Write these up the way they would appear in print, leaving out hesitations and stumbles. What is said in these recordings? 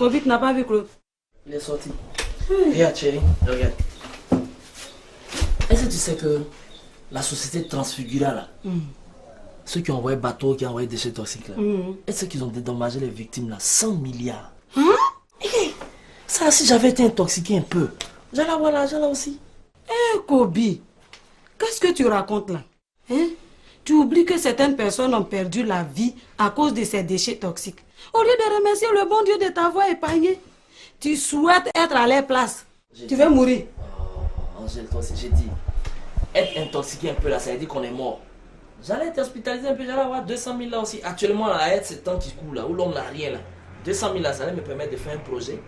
Kobe, tu n'as pas vu Claude? Il est sorti. Regarde, chérie, regarde. Est-ce que tu sais que la société Transfigura, là, ceux qui ont envoyé bateau, qui ont envoyé déchets toxiques, là, est-ce qu'ils ont dédommagé les victimes, là, 100 milliards? Ça, si j'avais été intoxiqué un peu, j'allais avoir l'argent là aussi. Kobe, qu'est-ce que tu racontes là? Tu oublies que certaines personnes ont perdu la vie à cause de ces déchets toxiques. Au lieu de remercier le bon Dieu de t'avoir épargné, tu souhaites être à leur place. Tu veux mourir. Oh, Angèle, toi aussi, j'ai dit, être intoxiqué un peu là, ça veut dire qu'on est mort. J'allais être hospitalisé un peu, j'allais avoir 200 000 là aussi. Actuellement, là, à être ce temps qui coule là, où l'homme n'a rien là. 200 000 là, ça allait me permettre de faire un projet.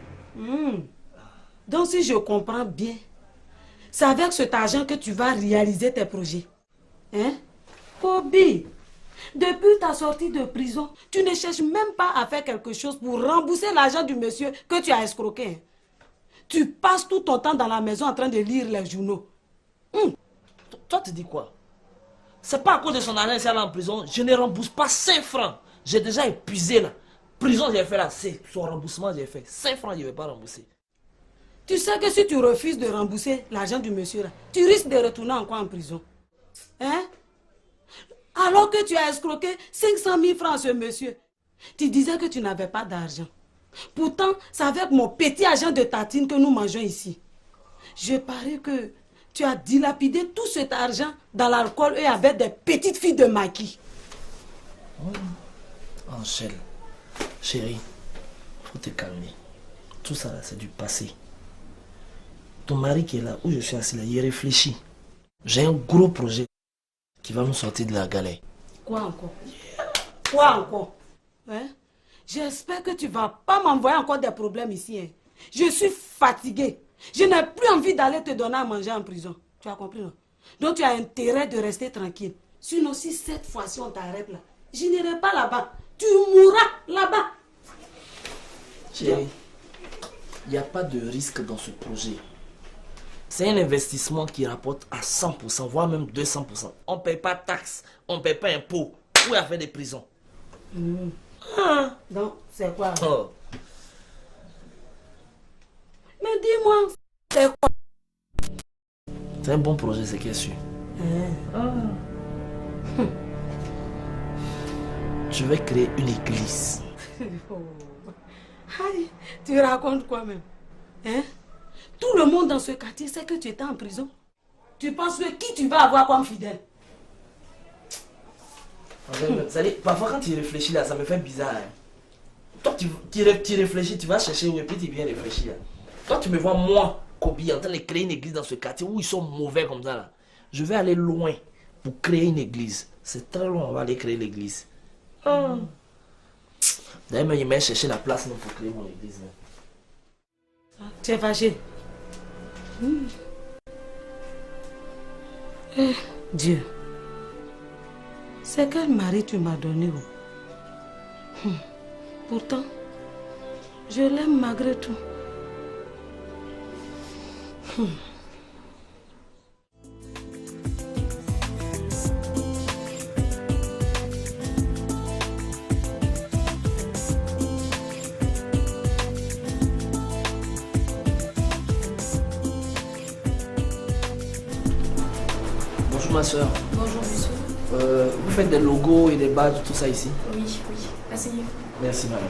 Donc si je comprends bien, c'est avec cet argent que tu vas réaliser tes projets. Kobe, depuis ta sortie de prison, tu ne cherches même pas à faire quelque chose pour rembourser l'argent du monsieur que tu as escroqué. Tu passes tout ton temps dans la maison en train de lire les journaux. Toi, tu dis quoi? C'est pas à cause de son argent ici en prison, je ne rembourse pas 5 francs. J'ai déjà épuisé là. Prison, j'ai fait là, c'est son remboursement, j'ai fait 5 francs, je ne vais pas rembourser. Tu sais que si tu refuses de rembourser l'argent du monsieur là, tu risques de retourner encore en prison. Alors que tu as escroqué 500 000 francs à ce monsieur. Tu disais que tu n'avais pas d'argent. Pourtant, c'est avec mon petit argent de tartine que nous mangeons ici. Je parie que tu as dilapidé tout cet argent dans l'alcool et avec des petites filles de maquis. Angèle, chérie, faut te calmer. Tout ça là, c'est du passé. Ton mari qui est là, où je suis assis là, il réfléchit. J'ai un gros projet qui va nous sortir de la galère. Quoi encore? Quoi encore? J'espère que tu ne vas pas m'envoyer encore des problèmes ici. Je suis fatiguée. Je n'ai plus envie d'aller te donner à manger en prison. Tu as compris, non? Donc tu as intérêt de rester tranquille. Sinon, si cette fois-ci on t'arrête là, je n'irai pas là-bas. Tu mourras là-bas. Chérie, il n'y a pas de risque dans ce projet. C'est un investissement qui rapporte à 100%, voire même 200%. On ne paye pas de taxes, on ne paye pas d'impôts. Où a fait des prisons? Donc, c'est quoi? Oh. Mais dis-moi, c'est quoi? C'est un bon projet, c'est qu'il est sûr. Je vais créer une église. Tu racontes quoi même? Tout le monde dans ce quartier sait que tu étais en prison. Tu penses que qui tu vas avoir comme fidèle? Parfois quand tu réfléchis là, ça me fait bizarre. Toi tu réfléchis, tu vas chercher où et puis tu viens réfléchir. Toi tu me vois moi, Kobe, en train de créer une église dans ce quartier où ils sont mauvais comme ça là. Je vais aller loin pour créer une église. C'est très loin, on va aller créer l'église. D'ailleurs, il m'a cherché la place pour créer mon église. Tu es fâché? Dieu, c'est quel mari tu m'as donné? Pourtant, je l'aime malgré tout. Bonjour ma soeur. Bonjour monsieur. Vous faites des logos et des badges, tout ça ici? Oui, asseyez-vous. Merci madame.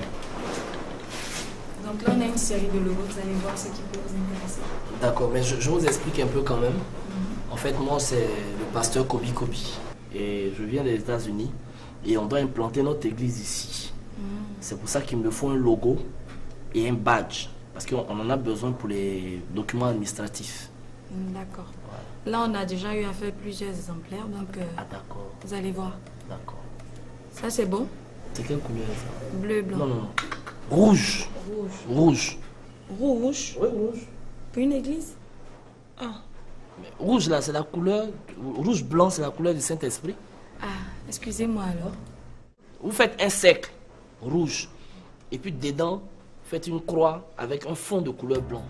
Donc là on a une série de logos, vous allez voir ce qui peut vous intéresser. D'accord, mais je vous explique un peu quand même. En fait, moi c'est le pasteur Kobe. Et je viens des États-Unis et on doit implanter notre église ici. C'est pour ça qu'il me faut un logo et un badge. Parce qu'on en a besoin pour les documents administratifs. D'accord. Là, on a déjà eu à faire plusieurs exemplaires, donc d'accord. Vous allez voir. D'accord. Ça, c'est bon? C'est quelle couleur ça? Bleu, blanc. Non. Rouge. Rouge. Rouge? Oui, rouge. Pour une église? Mais rouge là, c'est la couleur... Rouge blanc, c'est la couleur du Saint-Esprit. Excusez-moi alors. Vous faites un cercle rouge. Et puis dedans, faites une croix avec un fond de couleur blanc.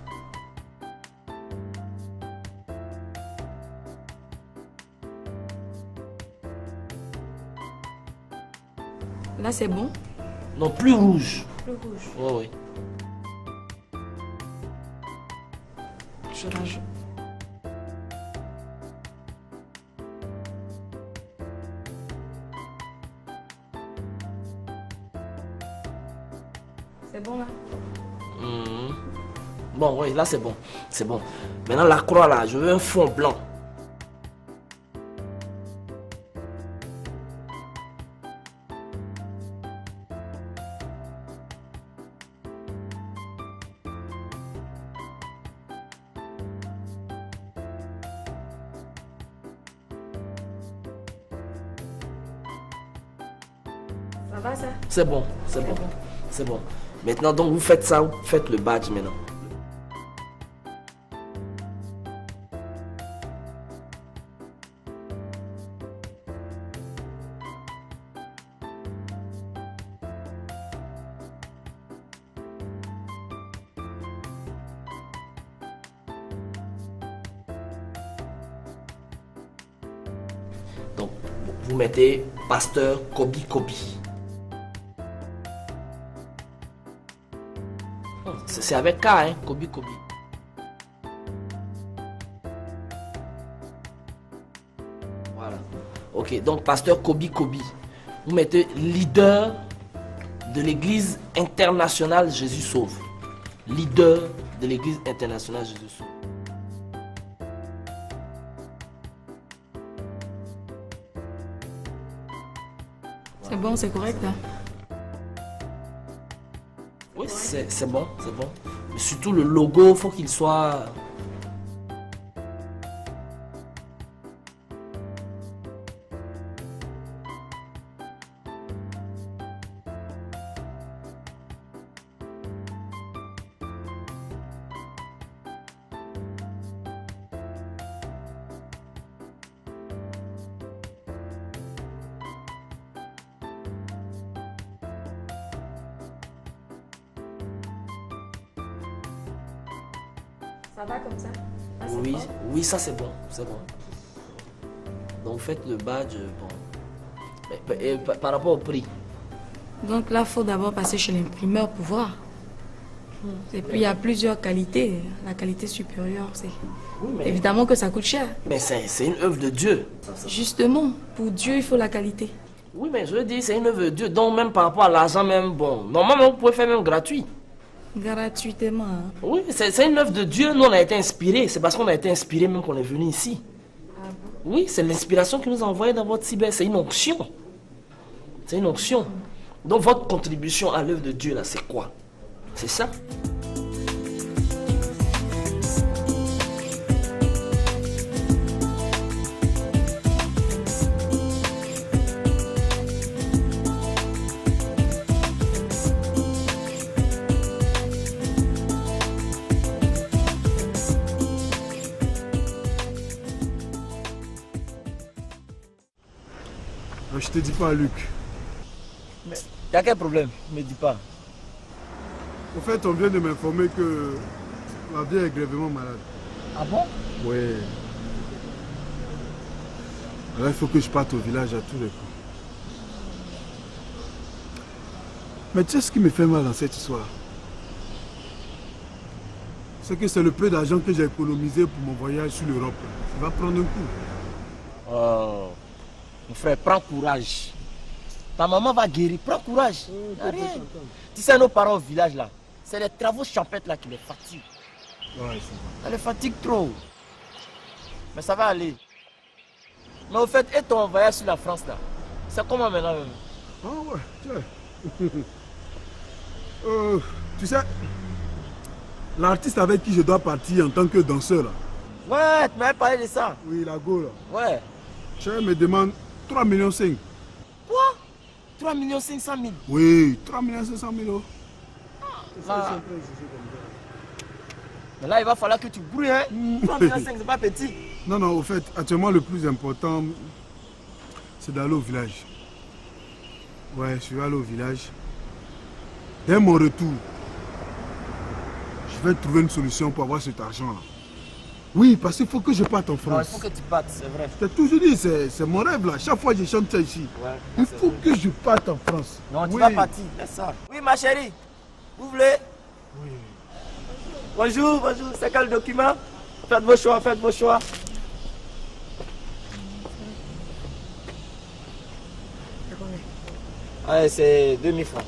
Là, c'est bon? Non, plus rouge. Plus rouge. Oui. je rajoute. C'est bon là? Bon, oui, là c'est bon. C'est bon. Maintenant la croix là, je veux un fond blanc. Ça va ça? C'est bon, c'est bon. C'est bon. Maintenant donc vous faites ça, vous faites le badge maintenant. Donc, vous mettez pasteur Kobi Kobi. C'est avec K, hein, Kobi Kobi. Voilà. Ok, donc pasteur Kobi Kobi. Vous mettez leader de l'église internationale Jésus Sauve. Leader de l'église internationale Jésus Sauve. C'est bon, c'est correct là? Oui, c'est bon, c'est bon. Mais surtout le logo, faut qu'il soit... Ça va comme ça? Ah, Oui, bon? oui, ça c'est bon, c'est bon. Donc faites le badge, bon. Et par rapport au prix. Donc là, il faut d'abord passer chez l'imprimeur pour voir. Et puis il y a plusieurs qualités. La qualité supérieure, c'est... Oui, mais, Évidemment que ça coûte cher. mais c'est une œuvre de Dieu. Justement, pour Dieu, il faut la qualité. Oui, mais je veux dire, c'est une œuvre de Dieu. Donc même par rapport à l'argent, même, bon, normalement vous pouvez faire même gratuit. Gratuitement. Hein. Oui, c'est une œuvre de Dieu. Nous, on a été inspirés. C'est parce qu'on a été inspirés même qu'on est venu ici. Ah bon? Oui, c'est l'inspiration qui nous a envoyé dans votre cyber. C'est une onction. C'est une onction. Donc votre contribution à l'œuvre de Dieu, là, c'est quoi? C'est ça? Je te dis pas, Luc. Mais y a quel problème? Ne me dis pas. Au fait, on vient de m'informer que ma vieille est gravement malade. Ah bon? Ouais. Alors il faut que je parte au village à tous les coups. Mais tu sais ce qui me fait mal dans cette histoire? C'est que c'est le peu d'argent que j'ai économisé pour mon voyage sur l'Europe. Ça va prendre un coup. Oh, mon frère, prends courage. Ta maman va guérir, prends courage. Y a rien. Tu sais, nos parents au village là, c'est les travaux champêtres là qui les fatiguent. Ouais, Ça les fatigue trop. Mais ça va aller. Mais au fait, et ton voyage sur la France là, c'est comment maintenant même? Ah ouais, tiens. Tu sais, l'artiste avec qui je dois partir en tant que danseur là. Ouais, tu m'avais parlé de ça. Oui, la go là. Ouais. Cher me demande 3,5 millions. Quoi? 3 500 000. Oui, 3,5 millions. Là. Mais là, il va falloir que tu brouilles, hein? 3 500 c'est pas petit. Non, non, au fait, actuellement, le plus important, c'est d'aller au village. Ouais, je vais aller au village. Dès mon retour, je vais trouver une solution pour avoir cet argent-là. Oui, parce qu'il faut que je parte en Non, il France. faut que tu battes, c'est vrai. Je t'ai toujours dit, c'est mon rêve là. Chaque fois que je chante ça ici, Ouais, il c'est faut vrai. que je parte en France. Non, tu Oui. vas partir, c'est ça. Oui, ma chérie, vous voulez? Oui. Bonjour, bonjour, c'est quel document? faites vos choix, faites vos choix. Allez, c'est 2000 francs.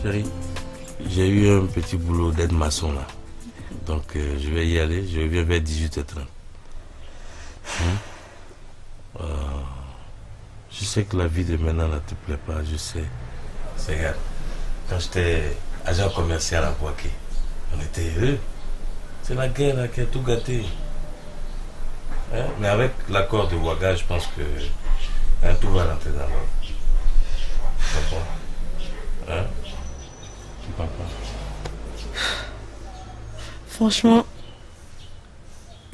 Chérie, j'ai eu un petit boulot d'aide maçon là. Donc je vais y aller, je reviens vers 18h30. Je sais que la vie de maintenant ne te plaît pas, je sais. Regarde, quand j'étais agent commercial à Boaké, on était heureux. C'est la guerre là qui a tout gâté. Mais avec l'accord de Ouaga, je pense que tout va rentrer dans l'ordre. Papa. Papa. Franchement,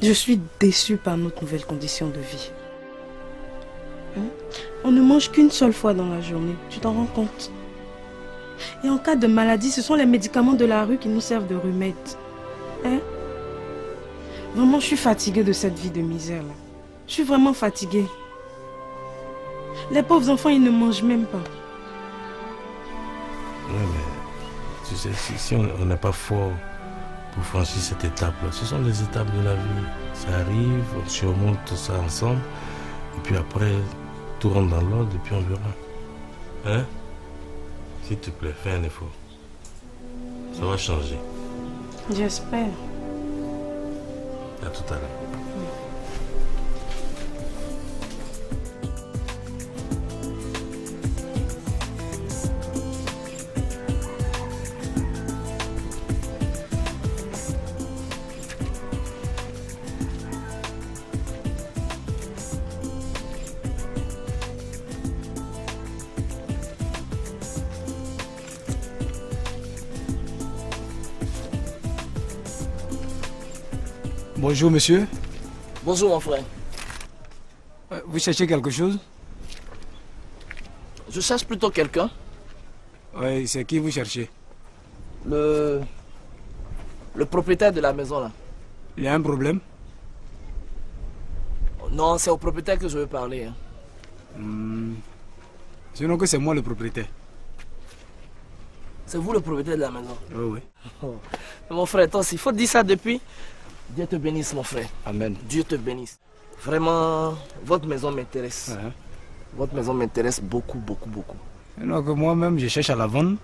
je suis déçue par notre nouvelle condition de vie. On ne mange qu'une seule fois dans la journée, tu t'en rends compte? Et en cas de maladie, ce sont les médicaments de la rue qui nous servent de remède. Vraiment, je suis fatiguée de cette vie de misère là. Je suis vraiment fatiguée. Les pauvres enfants, ils ne mangent même pas. Oui, mais tu sais, si on n'est pas fort pour franchir cette étape-là, ce sont les étapes de la vie. Ça arrive, on surmonte tout ça ensemble, et puis après, tout rentre dans l'ordre, et puis on verra. S'il te plaît, fais un effort. Ça va changer. J'espère. À tout à l'heure. Bonjour monsieur. Bonjour mon frère. Vous cherchez quelque chose? Je cherche plutôt quelqu'un. Oui, c'est qui vous cherchez? Le propriétaire de la maison là. Il y a un problème? Non, c'est au propriétaire que je veux parler. Sinon que c'est moi le propriétaire. C'est vous le propriétaire de la maison? Oui, oui. Mon frère, toi aussi, il faut dire ça depuis. Dieu te bénisse mon frère. Amen. Dieu te bénisse. Vraiment, votre maison m'intéresse. Votre maison m'intéresse beaucoup, beaucoup, beaucoup. Donc moi-même, je cherche à la vendre.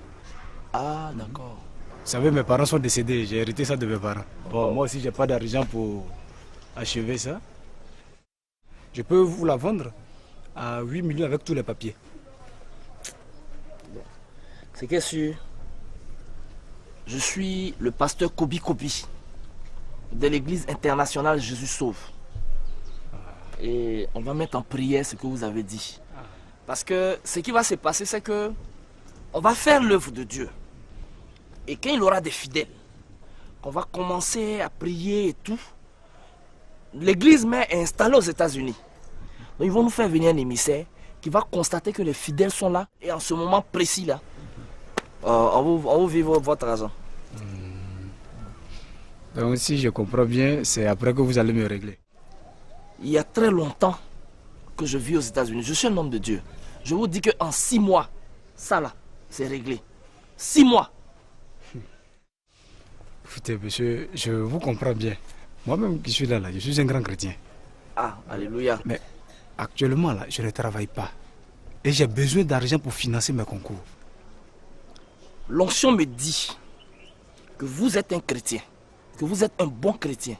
Ah, d'accord. Vous savez, mes parents sont décédés. J'ai hérité ça de mes parents. Bon, moi aussi, j'ai pas d'argent pour achever ça. Je peux vous la vendre à 8 millions avec tous les papiers. C'est que sûr. Je suis le pasteur Kobi Kobi de l'église internationale Jésus Sauve. Et on va mettre en prière ce que vous avez dit. Parce que ce qui va se passer, c'est que on va faire l'œuvre de Dieu. Et quand il aura des fidèles, on va commencer à prier et tout, l'église mère est installée aux États-Unis. Donc ils vont nous faire venir un émissaire qui va constater que les fidèles sont là. Et en ce moment précis là, on va vivre votre argent. Donc si je comprends bien, c'est après que vous allez me régler. Il y a très longtemps que je vis aux États-Unis. Je suis un homme de Dieu. Je vous dis qu'en 6 mois, ça là, c'est réglé. 6 mois. Écoutez, monsieur, je vous comprends bien. Moi-même qui suis là, je suis un grand chrétien. Ah, alléluia. Mais actuellement, là, je ne travaille pas. Et j'ai besoin d'argent pour financer mes concours. L'onction me dit que vous êtes un chrétien, que vous êtes un bon chrétien.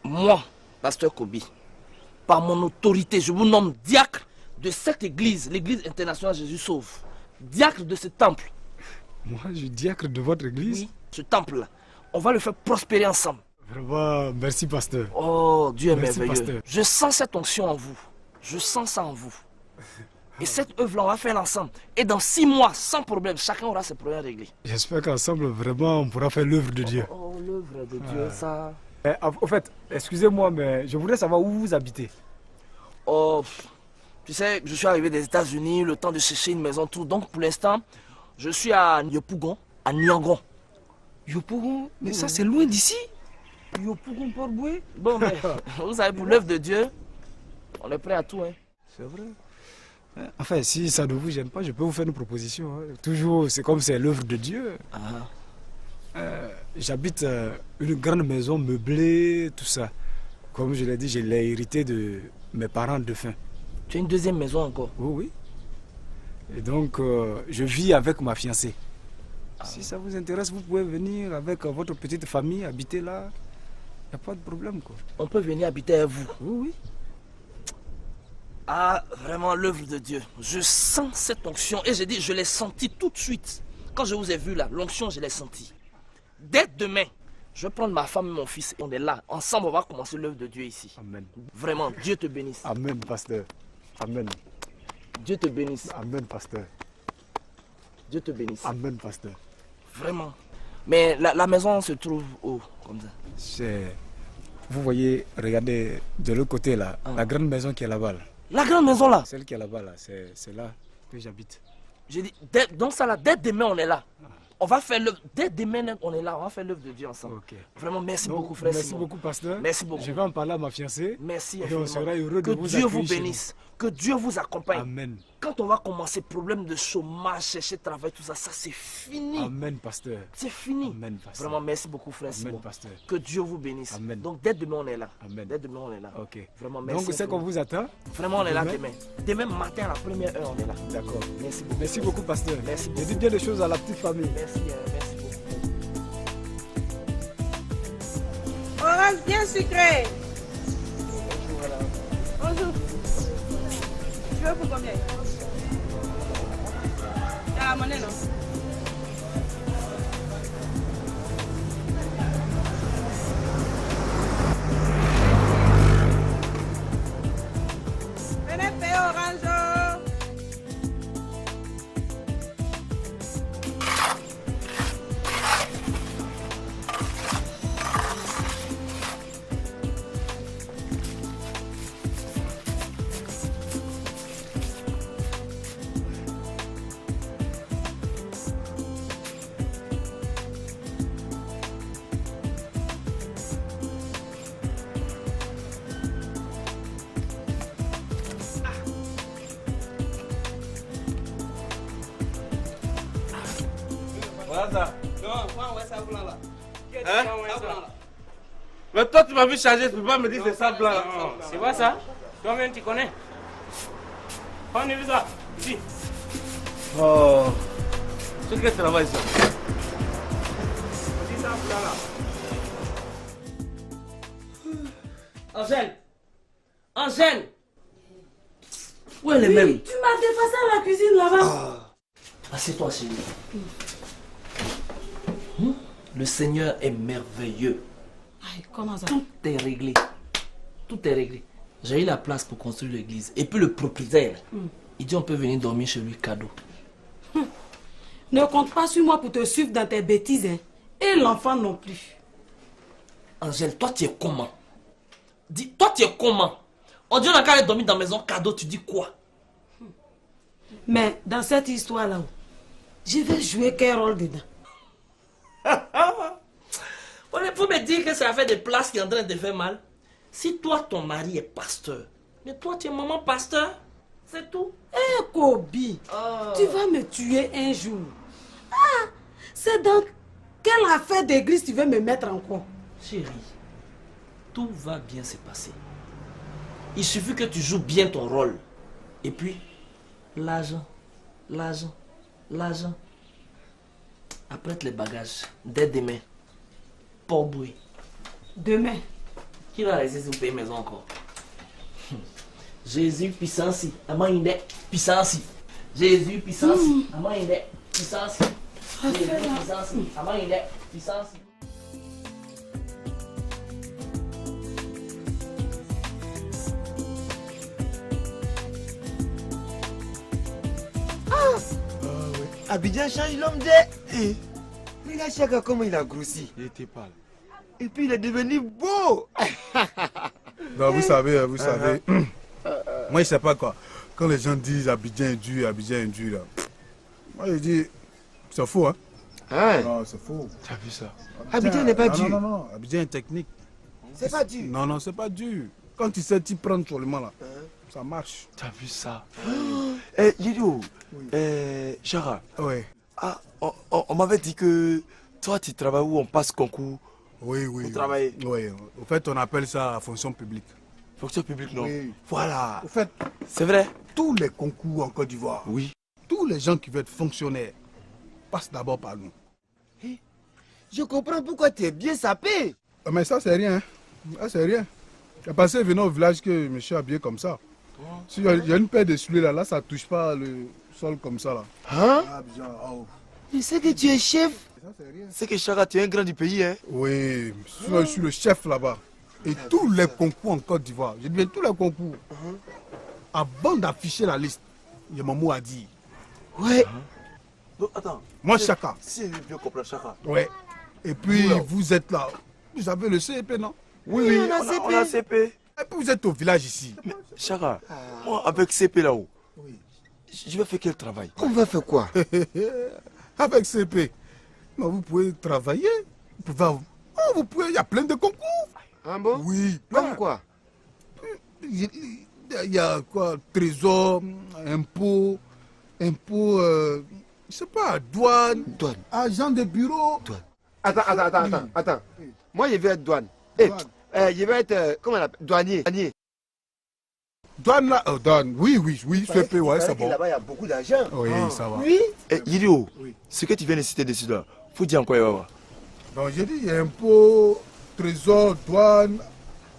Moi, pasteur Kobi, par mon autorité, je vous nomme diacre de cette église, l'église internationale Jésus Sauve. Diacre de ce temple. Moi, je suis diacre de votre église? Oui, ce temple-là. On va le faire prospérer ensemble. Vraiment, merci pasteur. Oh, Dieu est merci, merveilleux. pasteur. Je sens cette onction en vous. Je sens ça en vous. Et cette œuvre-là, on va faire ensemble. Et dans 6 mois, sans problème, chacun aura ses problèmes réglés. J'espère qu'ensemble, vraiment, on pourra faire l'œuvre de Dieu. Oh, l'œuvre de Dieu, ça... Au fait, excusez-moi, mais je voudrais savoir où vous habitez. Oh, tu sais, je suis arrivé des États-Unis, le temps de chercher une maison, tout. Donc, pour l'instant, je suis à Yopougon, à Nyangon. Yopougon? Mais ça, c'est loin d'ici. Bon, mais vous savez, pour l'œuvre de Dieu, on est prêt à tout. Hein. C'est vrai. Enfin, si ça ne vous gêne pas, je peux vous faire une proposition. Hein. Toujours, c'est comme c'est l'œuvre de Dieu. J'habite une grande maison meublée, tout ça. Comme je l'ai dit, je l'ai hérité de mes parents défunts. Tu as une deuxième maison encore? Oui, oui. Et donc, je vis avec ma fiancée. Si ça vous intéresse, vous pouvez venir avec votre petite famille, habiter là. Il n'y a pas de problème, quoi. On peut venir habiter avec vous? Oui, oui. Ah, vraiment l'œuvre de Dieu. Je sens cette onction et j'ai dit, je l'ai senti tout de suite. Quand je vous ai vu là, l'onction, je l'ai senti. Dès demain, je vais prendre ma femme et mon fils et on est là. Ensemble, on va commencer l'œuvre de Dieu ici. Amen. Vraiment, Dieu te bénisse. Amen, pasteur. Amen. Dieu te bénisse. Amen, pasteur. Dieu te bénisse. Amen, pasteur. Vraiment. Mais la maison se trouve où, comme ça? C'est... Vous voyez, regardez de l'autre côté là, la grande maison qui est là-bas. Là. La grande maison là? Celle qui est là-bas, là, c'est là que j'habite. J'ai dit, donc ça là, dès demain on est là. On va faire l'œuvre, dès demain on est là, on va faire l'œuvre de Dieu ensemble. Okay. Vraiment, merci beaucoup frère Merci Simon. beaucoup pasteur. Merci beaucoup. Je vais en parler à ma fiancée. Merci et on sera heureux de vous Dieu accueillir vous bénisse, que Dieu vous accompagne. Amen. Quand on va commencer problème de chômage, chercher travail, tout ça, ça c'est fini. Amen pasteur. C'est fini. Amen pasteur. Vraiment merci beaucoup frère Amen Simon. pasteur. Que Dieu vous bénisse. Amen. Donc dès demain on est là. Amen. Dès demain on est là. Ok. Vraiment merci. Donc c'est qu'on vous attend. Vraiment on est là demain. Demain matin à la première heure on est là. D'accord. Merci beaucoup. Merci beaucoup pasteur. Merci beaucoup. Je dis bien des choses à la petite famille. Merci beaucoup. Orange bien sucré. Bonjour. Tu veux pour combien? Tu as la monnaie, non? Venez payer Orange. Mais toi, tu m'as vu changer, tu peux pas me dire c'est ça blanc. C'est quoi ça? Toi-même, tu connais? On a vu ça? Ici. Oh. C'est quel travail ça? C'est ça blanc là. Angèle! Angèle! Où elle est même? Tu m'as dépassé à la cuisine là-bas. Assieds-toi chérie. Le Seigneur est merveilleux. Aïe, comment ça? Tout est réglé. Tout est réglé. J'ai eu la place pour construire l'église. Et puis le propriétaire, il dit on peut venir dormir chez lui cadeau. Ne compte pas sur moi pour te suivre dans tes bêtises. Hein. Et l'enfant non plus. Angèle, toi tu es comment? Dis, toi tu es comment? On dit on a qu'à aller dormir dans la maison cadeau, tu dis quoi? Mais dans cette histoire-là, je vais jouer quel rôle dedans? Vous me dire que c'est l'affaire des places qui est en train de faire mal. Si toi, ton mari est pasteur, mais toi, tu es maman pasteur, c'est tout. Eh, Kobi, tu vas me tuer un jour. Ah, c'est dans quelle affaire d'église tu veux me mettre encore? Chérie, tout va bien se passer. Il suffit que tu joues bien ton rôle. Et puis, l'argent, l'argent, l'argent. Apprête les bagages, dès demain. Pas au bruit. Demain. Qui va rester si vous payez maison encore? Jésus puissance, amande puissance. Jésus puissance, amande puissance. Jésus puissance, amande puissance. Abidjan change l'homme de... Regarde Chaka comment il a grossi. Il était pâle. Et puis il est devenu beau. Non, vous savez, moi je sais pas quoi. Quand les gens disent Abidjan est dur, là. Moi je dis, c'est faux, hein. Ah ouais. Non, c'est faux. Tu as vu ça? Abidjan n'est pas dur. Non, Abidjan est technique. C'est pas dur. Non, non, c'est pas dur. Quand tu sais t'y prendre seulement là, ça marche. T'as vu ça? Eh, Yidio, Chara. Ouais. Ah, on m'avait dit que toi, tu travailles où on passe concours. Oui, oui. Pour travailler. Oui, au fait, on appelle ça fonction publique. Fonction publique, non? Oui. Voilà. Au fait, c'est vrai. Tous les concours en Côte d'Ivoire, oui. Tous les gens qui veulent être fonctionnaires passent d'abord par nous. Je comprends pourquoi tu es bien sapé. Mais ça, c'est rien. Ça, c'est rien. C'est passé venant au village que je me suis habillé comme ça. Si il y a une paire de souliers là, ça ne touche pas le sol comme ça là. Hein? Ah, bien, oh. Je sais que tu es chef. C'est que Chara, tu es un grand du pays, hein? Oui, je suis le chef là-bas. Et tous les concours en Côte d'Ivoire, je dis bien tous les concours, avant d'afficher la liste, il y a mon mot à dire. Ouais. Donc, attends. Moi, Chaka. Si je bien comprendre, Chaka. Ouais. Et puis, vous êtes là. Vous avez le CEP, non? Oui, oui, on a CP. Et puis, vous êtes au village ici. Mais, Chaka, moi, avec CP là-haut, je vais faire quel travail? On va faire quoi? Avec CP, vous pouvez travailler. Vous pouvez, il y a plein de concours. Ah bon? Oui. Comme quoi? Il y a quoi? Trésor, impôt, je sais pas, douane, agent de bureau. Douane. Attends. Moi, je vais être douane. Je vais être, comment on appelle? Douanier. Douane là, douane, oui, CP, ouais, c'est bon. Là-bas, il y a beaucoup d'argent. Oui, ça va. Oui. Eh, Yidio, ce que tu viens de citer dessus là, faut dire encore, Yawa. Donc, j'ai dit, il y a impôt, trésor, douane,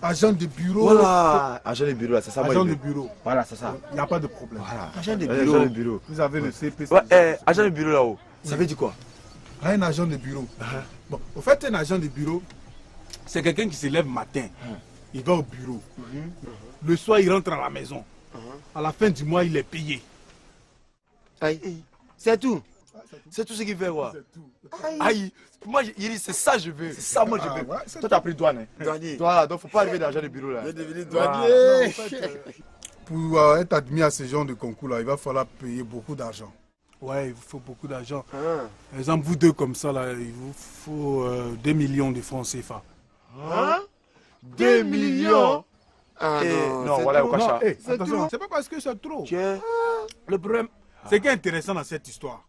agent de bureau. Voilà, agent de bureau, là, c'est ça. Agent de bureau. Voilà, c'est ça. Il n'y a pas de problème. Voilà. Agent de Agent de bureau. Vous avez le CP. Ouais, agent de bureau là-haut, ça veut dire quoi? Un agent de bureau. Bon, au fait, un agent de bureau, c'est quelqu'un qui se lève matin. Il va au bureau. Le soir, il rentre à la maison. À la fin du mois, il est payé. C'est tout. C'est tout ce qu'il fait, quoi. Aïe, moi, c'est ça je veux. C'est ça, moi, je veux. Toi, tu as pris douane. Douanier. Voilà, donc faut pas arriver dans l'agent de bureau là. Je vais devenir douanier. Pour être admis à ce genre de concours-là, il va falloir payer beaucoup d'argent. Ouais, il vous faut beaucoup d'argent. Par exemple, vous deux comme ça, là, il vous faut 2 millions de francs CFA. 2 millions? Non, voilà, attention, c'est pas parce que c'est trop. Le problème, ce qui est intéressant dans cette histoire,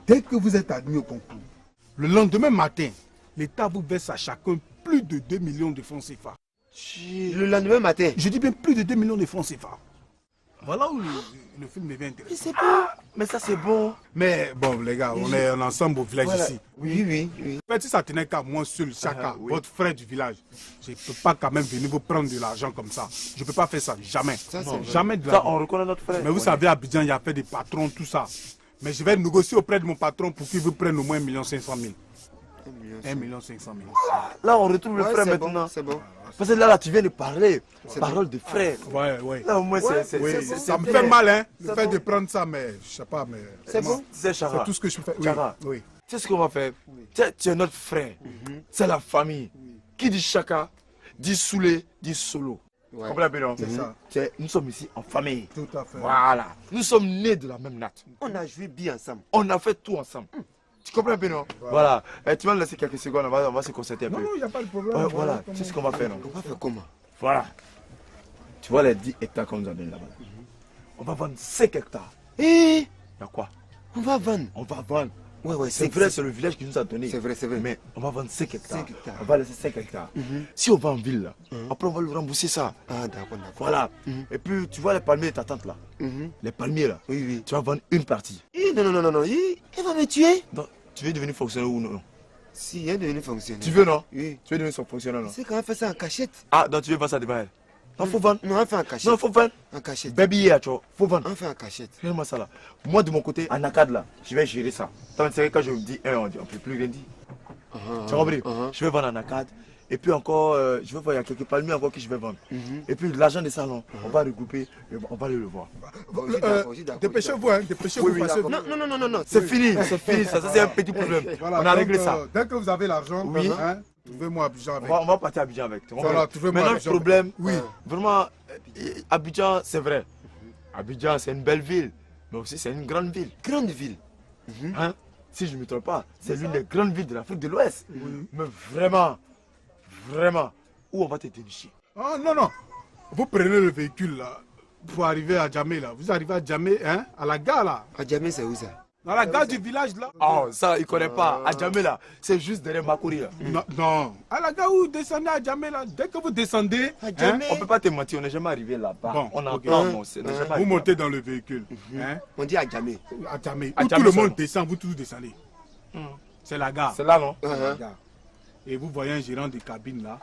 dès que vous êtes admis au concours, le lendemain matin, l'État vous verse à chacun plus de 2 millions de francs CFA. Le lendemain matin? Je dis bien plus de 2 millions de francs CFA. Voilà où le film devient intéressant. Mais ça c'est bon. Mais bon les gars, on est ensemble au village ici. Oui. En fait, si ça tenait qu'à moi seul, Chaka, votre frère du village, je ne peux pas quand même venir vous prendre de l'argent comme ça. Je ne peux pas faire ça, jamais. Jamais de la vie. Ça, on reconnaît notre frère. Mais vous savez, à Abidjan, il y a fait des patrons, tout ça. Mais je vais négocier auprès de mon patron pour qu'il vous prenne au moins 1 500 000. 1 500 000. Là, on retrouve le frère maintenant. C'est bon. Parce que là, tu viens de parler. Parole de frère. Ouais. Là, au moins, c'est ça me fait mal, hein, le fait de prendre ça, mais je sais pas, mais... C'est bon. C'est Chara. C'est tout ce que je fais. Chara, oui. Tu sais ce qu'on va faire? Tu es notre frère. C'est la famille. Qui dit Chaka, dit Soulé, dit Solo. Comprenez bien? C'est ça. Nous sommes ici en famille. Tout à fait. Voilà. Nous sommes nés de la même natte. On a joué bien ensemble. On a fait tout ensemble. Tu comprends bien, non? Voilà. Tu vas me laisser quelques secondes, on va se concentrer un peu. Non, il n'y a pas de problème. Voilà. Tu sais ce qu'on va faire, non? On va faire comment? Voilà. Tu vois les 10 hectares qu'on nous a donnés là-bas. On va vendre 5 hectares. Il y a quoi? On va vendre. On va vendre. Ouais, c'est vrai, c'est le village qui nous a donné. C'est vrai. Mais on va vendre 5 hectares. On va laisser 5 hectares. Si on va en ville, là, après on va lui rembourser ça. Ah, d'accord. Voilà. Et puis, tu vois les palmiers de ta tante là. Les palmiers là. Oui. Tu vas vendre une partie. Non. Il va me tuer. Donc, tu veux devenir fonctionnaire ou non? Si, il est devenu fonctionnaire. Tu veux, non? Oui. Tu veux devenir son fonctionnaire, non? C'est quand même fait ça en cachette. Ah, donc tu veux faire ça devant elle? Non, faut vendre. Non, on fait en cachette. Non, faut vendre. En cachette. Baby, tu vois, faut vendre. On fait en cachette. Regarde-moi ça là. Moi, de mon côté, en ACAD là, je vais gérer ça. C'est vrai, quand je vous dis un, on ne peut plus rien dire. Tu as compris? Je vais vendre en ACAD. Et puis encore, je vais voir, il y a quelques palmiers encore que je vais vendre. Et puis l'argent des salons, on va regrouper, on va aller le voir. Dépêchez-vous, hein, dépêcez-vous. Non. C'est fini, ça c'est un petit problème. Voilà, on a réglé ça. Dès que vous avez l'argent, trouvez-moi Abidjan avec. On va partir à Abidjan avec. Voilà, maintenant le problème, oui. Vraiment, Abidjan c'est vrai. Abidjan c'est une belle ville, mais aussi c'est une grande ville. Grande ville. Hein? Si je ne me trompe pas, c'est l'une des grandes villes de l'Afrique de l'Ouest. Mais vraiment, ou on va te dénicher. Ah non, non. Vous prenez le véhicule là pour arriver à Djamé là. Vous arrivez à Djamé, hein, à la gare là. À Djamé, c'est où ça? Dans la gare du village là. Oh, ça, il connaît pas. À Djamé là, c'est juste derrière Makuri là. Non, non. À la gare où vous descendez à Djamé là, dès que vous descendez, hein, on peut pas te mentir, on n'est jamais arrivé là-bas. Bon, on a pas annoncé. Vous montez dans le véhicule. Hein? On dit à Djamé. À Djamé. Où tout le monde descend, vous tous descendez. C'est la gare. C'est là, non? Et vous voyez un gérant de cabine là.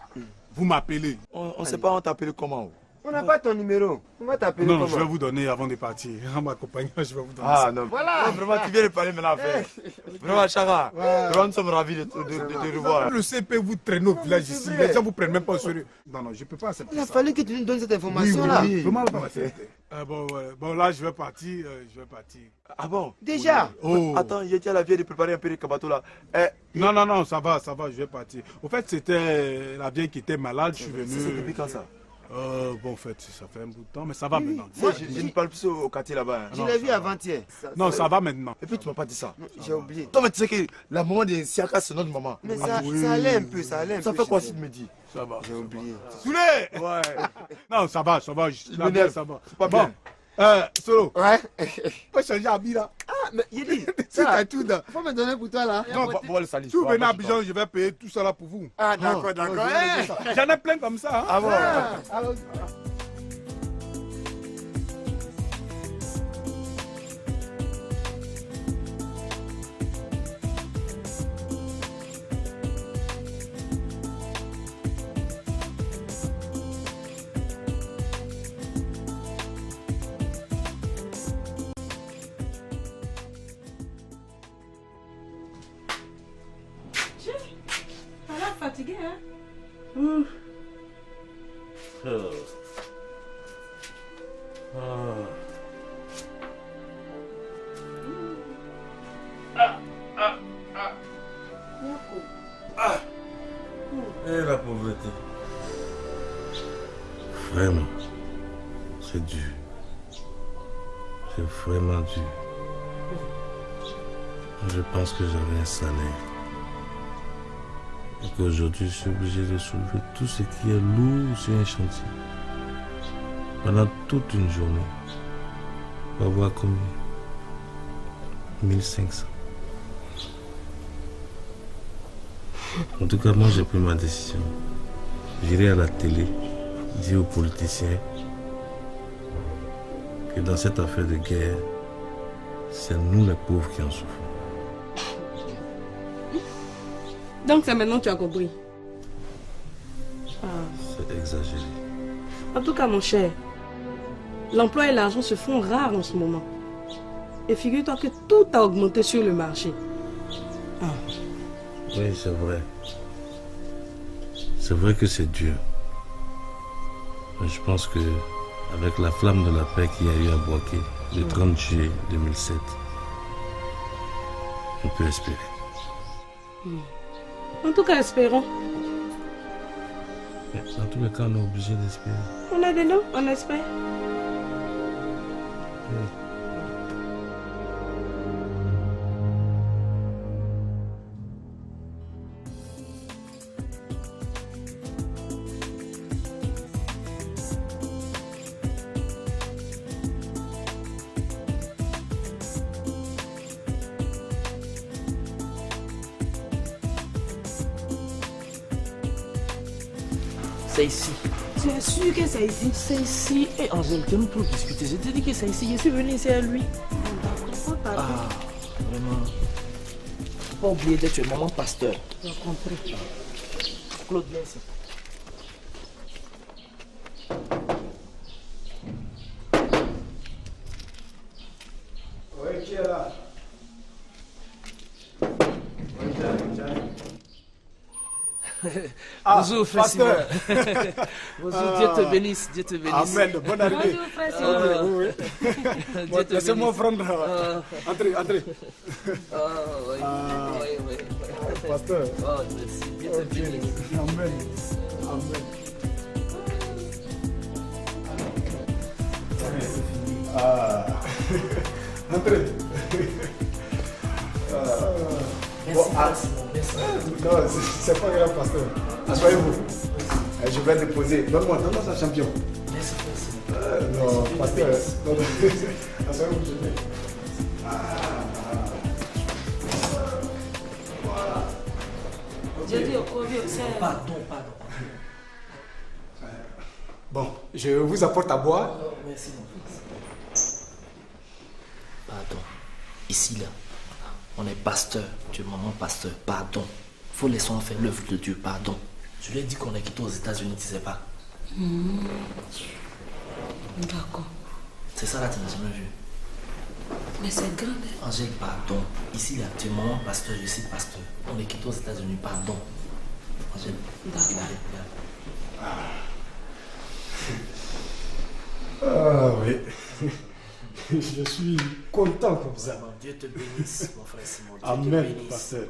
Vous m'appelez. On ne sait pas, on t'appelle comment? On n'a pas ton numéro. On va t'appeler comment? Non, je vais vous donner avant de partir. En m'accompagnant, je vais vous donner. Ah non, voilà. Non, vraiment, tu viens de parler maintenant. Vraiment, Chara, vraiment, nous sommes ravis de te revoir. Le CP vous traîne au village ici. Les gens vous prennent même pas au sérieux. Non, non, je ne peux pas accepter ça. Il a fallu que tu nous donnes cette information là. Oui, vraiment pas accepter. Bon, là, je vais partir. Ah bon? Déjà? Oh. Attends, il y a la vieille de préparer un peu de kabato là. Non, non, non, ça va, je vais partir. Au fait, c'était la vieille qui était malade, je suis venu. C'est depuis quand ça? Bon, en fait, ça fait un bout de temps, mais ça va maintenant. Je ne parle plus au quartier là-bas. Je l'ai vu avant-hier. Non, ça va maintenant. Et puis tu m'as pas dit ça. J'ai oublié. Toi, mais tu sais que la maman de Siaka, c'est notre maman. Mais ça allait un peu, ça allait un peu. Ça fait quoi si tu me dis? Ça va. J'ai oublié. Soulé! Ouais. Non, ça va. Ça va. C'est pas bien. Solo. Ouais. On peut changer d'habit là. Ah, mais il dit. Ça, tout là. Faut me donner pour toi là. Non, bon, le salis. Si vous venez à Abidjan, je vais payer tout ça là pour vous. Ah, d'accord, d'accord. J'en ai plein comme ça. Ah bon? Alors... Fatigué, hein? Et la pauvreté. Vraiment, c'est dur. C'est vraiment dur. Je pense que j'avais un salaire. Et qu'aujourd'hui, je suis obligé de soulever tout ce qui est lourd sur un chantier. Pendant toute une journée. On va voir combien? 1500. En tout cas, moi, j'ai pris ma décision. J'irai à la télé, dire aux politiciens que dans cette affaire de guerre, c'est nous les pauvres qui en souffrons. Donc c'est maintenant que tu as compris. C'est exagéré. En tout cas, mon cher, l'emploi et l'argent se font rares en ce moment. Et figure-toi que tout a augmenté sur le marché. Oui, c'est vrai. C'est vrai que c'est dur. Mais je pense que avec la flamme de la paix qu'il y a eu à Boaké le 30 juillet 2007, on peut espérer. En tout cas, espérons. Mais dans tous les cas, on est obligé d'espérer. On a de l'eau, on espère. Oui. C'est ici. Tu es sûr que c'est ici? C'est ici. Et Angèle, que nous pouvons discuter. Je t'ai dit que c'est ici. Je suis venu ici à lui. Ah, vraiment. Faut pas oublier d'être maman pasteur. J'ai compris. Claude, viens ici. Oui, qui est là? Bonjour, frère Simon. Bonjour, Dieu te bénisse, Dieu te bénisse. Amen, bonne arrivée. Bonjour, frère Simon. Oui. Dieu te laissez-moi prendre. Entrez. Oui. Pasteur. Oh, merci, Dieu te bénisse. Amen. Entrez. Merci, Simon. Merci. Non, c'est pas grave, pasteur. Asseyez-vous. Je vais déposer. Donne-moi ça, champion. Merci. Non, pasteur. Non. Voilà. J'ai dit au Kobi, Pardon. Bon, je vous apporte à boire. Merci mon fils. Pardon. Ici, là, on est pasteur. Tu es maman pasteur. Pardon. Faut laisser faire l'œuvre de Dieu. Pardon. Je lui ai dit qu'on est quitté aux États-Unis, tu sais pas. D'accord. C'est ça là, tu n'as jamais vu. Mais c'est grand. Angèle, pardon. Ici, là, tu es maman pasteur, je suis pasteur. On est quitté aux États-Unis, pardon. Angèle. D'accord. Ah oui. Je suis content comme ça. Dieu te bénisse, mon frère Simon. Dieu Amen, te bénisse. pasteur.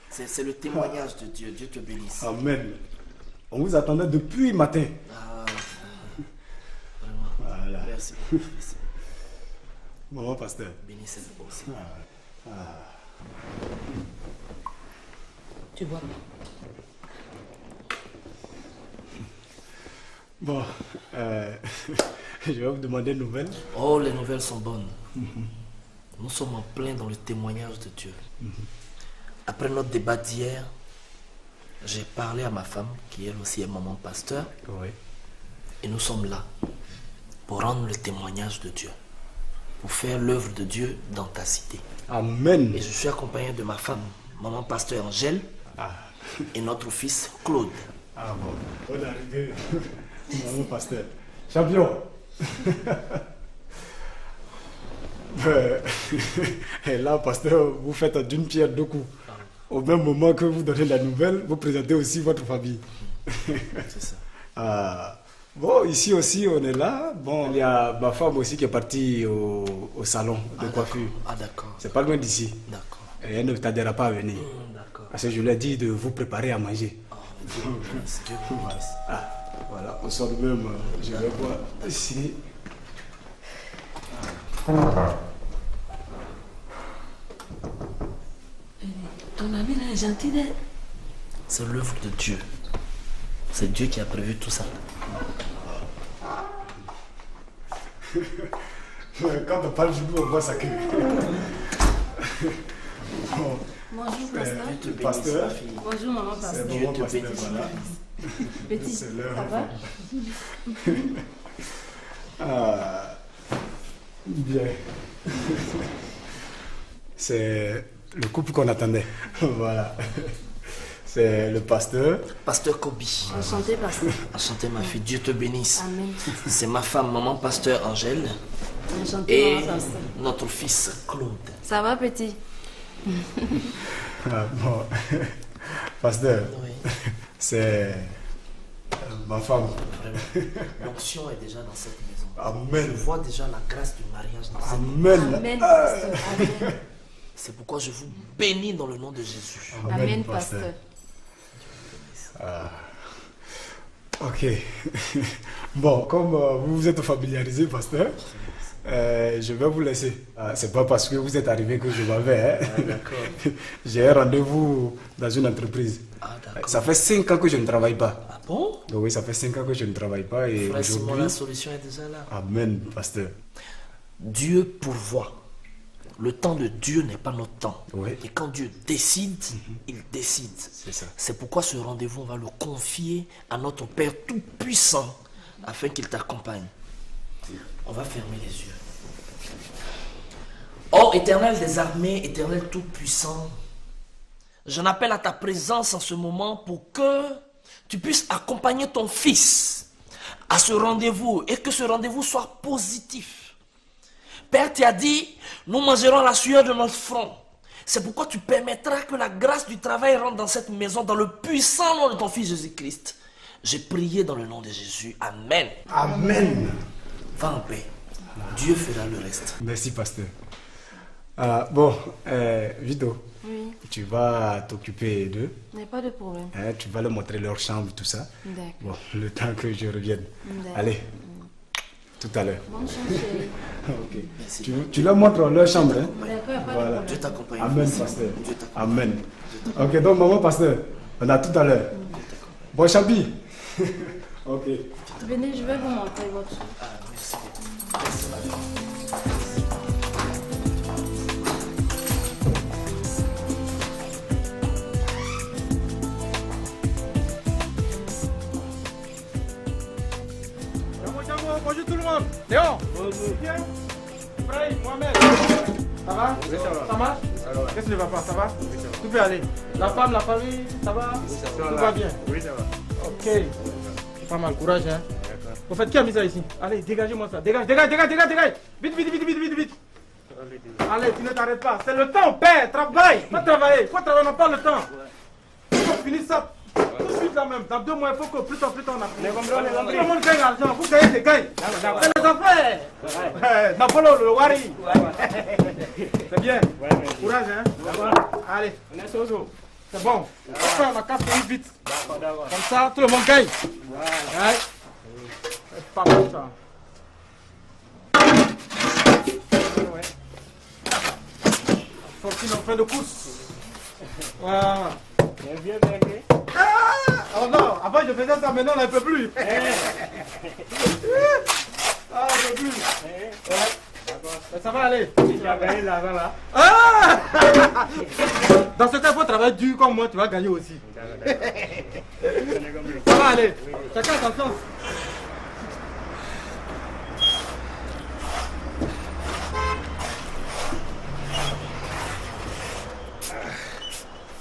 C'est le témoignage de Dieu. Dieu te bénisse. Amen. On vous attendait depuis matin. Ah, vraiment. Voilà. Merci. Maman, pasteur. Bénissez-le aussi. Tu vois. Bon, je vais vous demander une nouvelle. Oh, les nouvelles sont bonnes. Nous sommes en plein dans le témoignage de Dieu. Après notre débat d'hier, j'ai parlé à ma femme, qui elle aussi est maman pasteur. Oui. Et nous sommes là pour rendre le témoignage de Dieu, pour faire l'œuvre de Dieu dans ta cité. Amen. Et je suis accompagné de ma femme, maman pasteur Angèle, et notre fils Claude. Ah bon, bonne arrivée, maman pasteur. Champion. Et là, pasteur, vous faites d'une pierre deux coups. Au même moment que vous donnez la nouvelle, vous présentez aussi votre famille. C'est ça. Bon, ici aussi, on est là. Bon, il y a ma femme aussi qui est partie au salon de coiffure. Ah, d'accord. C'est pas loin d'ici. D'accord. Et elle ne tardera pas à venir. D'accord. Parce que je lui ai dit de vous préparer à manger. Dieu vous bénisse. Voilà, au sol même, je vais voir ici. Ton ami là est gentil. C'est l'œuvre de Dieu. C'est Dieu qui a prévu tout ça. Quand on parle du bout, on voit ça que. Bonjour, pasteur. Dieu te bénisse, Pasteur. ma fille. Bonjour, maman, pasteur. Dieu te bénisse. Voilà. Petit, C'est ça l'heure. va? Bien. C'est le couple qu'on attendait. Voilà. C'est le pasteur. Pasteur Kobi. Enchanté, pasteur. Enchanté, ma fille. Dieu te bénisse. Amen. C'est ma femme, maman pasteur Angèle. Enchanté, Et maman, pasteur. notre fils Claude. Ça va, petit? Bon. Pasteur. Oui. C'est ma femme. Vraiment. L'onction est déjà dans cette maison. Amen. Je vois déjà la grâce du mariage dans cette Amen. maison. Amen, pasteur. Amen. C'est pourquoi je vous bénis dans le nom de Jésus. Amen, pasteur. Ok. Bon, comme vous vous êtes familiarisé, pasteur, je vais vous laisser. C'est pas parce que vous êtes arrivé que je m'en vais. Hein. D'accord. J'ai un rendez-vous dans une entreprise. Ça fait 5 ans que je ne travaille pas. Ah bon? Oui, ça fait 5 ans que je ne travaille pas. Et Frère Simon, aujourd'hui... la solution est déjà là. Amen, pasteur. Dieu pourvoit. Le temps de Dieu n'est pas notre temps. Oui. Et quand Dieu décide, il décide. C'est ça. C'est pourquoi ce rendez-vous, on va le confier à notre Père Tout-Puissant afin qu'il t'accompagne. On va fermer les yeux. Oh, Éternel des armées, Éternel Tout-Puissant, j'en appelle à ta présence en ce moment pour que tu puisses accompagner ton fils à ce rendez-vous et que ce rendez-vous soit positif. Père, tu as dit, nous mangerons la sueur de notre front. C'est pourquoi tu permettras que la grâce du travail rentre dans cette maison dans le puissant nom de ton fils Jésus-Christ. J'ai prié dans le nom de Jésus. Amen. Amen. Va en paix. Dieu fera le reste. Merci, pasteur. Bon, Vito, Oui. tu vas t'occuper d'eux. Il n'y a pas de problème. Hein, tu vas leur montrer leur chambre, tout ça. D'accord. Bon, le temps que je revienne. D'accord. Allez, tout à l'heure. Bonne chance, chérie. Ok. Tu leur montres leur chambre. Hein? D'accord, il n'y a pas de Voilà. problème. Dieu t'accompagne. Amen, pasteur. Amen. Ok, donc maman, pasteur, on a tout à l'heure. Bon, Chapi. Ok. Venez, je vais vous montrer votre... Ah, merci. Bonjour tout le monde. Léon. Bonjour. Bien. Ibrahim, Mohamed. Ça va? Oui, ça va. Ça marche? Qu'est-ce qui ne va pas? Ça va? Oui, ça va. Tout peut aller. La femme, la famille, ça va? Oui, ça va. Tout va bien? Oui, ça va. Ok. C'est pas mal, courage, hein? D'accord. Vous faites qui a mis ça ici? Allez, dégagez-moi ça. Dégage. Vite. Allez, tu ne t'arrêtes pas. C'est le temps, père. Travaille. Va travailler. Faut travailler, on n'a pas le temps. Faut finir ça. Tout de suite là même, dans 2 mois, il faut que plus tard on a. Tout le monde gagne l'argent, vous gagnez des gains. C'est les affaires. Napolo, le Wari. C'est bien. Courage, hein. Allez, c'est bon. On a qu'à faire vite. Comme ça, tout le monde gagne. Ouais. C'est pas mal ça. Sortir en fin de course. Voilà. Bien. Oh non, avant je faisais ça, maintenant on ne peut plus. Ah, on ne peut plus. Mais ça va aller. Tu vas gagner l'argent là. Ah. Dans ce cas, il faut travailler dur comme moi, tu vas gagner aussi. Ça va aller. Chacun sa chance.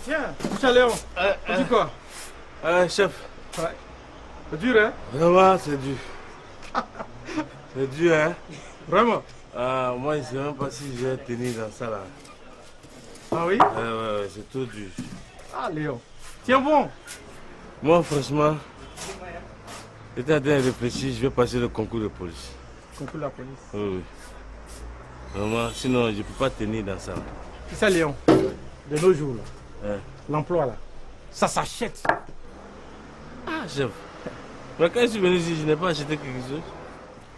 Tiens, couche Léon. Tu dis quoi? Chef. Ouais. C'est dur, hein? Vraiment, c'est dur. C'est dur, hein? Vraiment? Moi, je ne sais même pas si je vais tenir dans ça, là. Ah oui? Ouais, c'est tout dur. Ah, Léon. Tiens bon. Moi, franchement, j'étais en train de réfléchir, je vais passer le concours de police. Concours de la police? Oui. Vraiment, sinon, je ne peux pas tenir dans ça. C'est ça, Léon. De nos jours, là. L'emploi, là. Ça s'achète. Ah, chef. Mais quand je suis venu ici, je n'ai pas acheté quelque chose.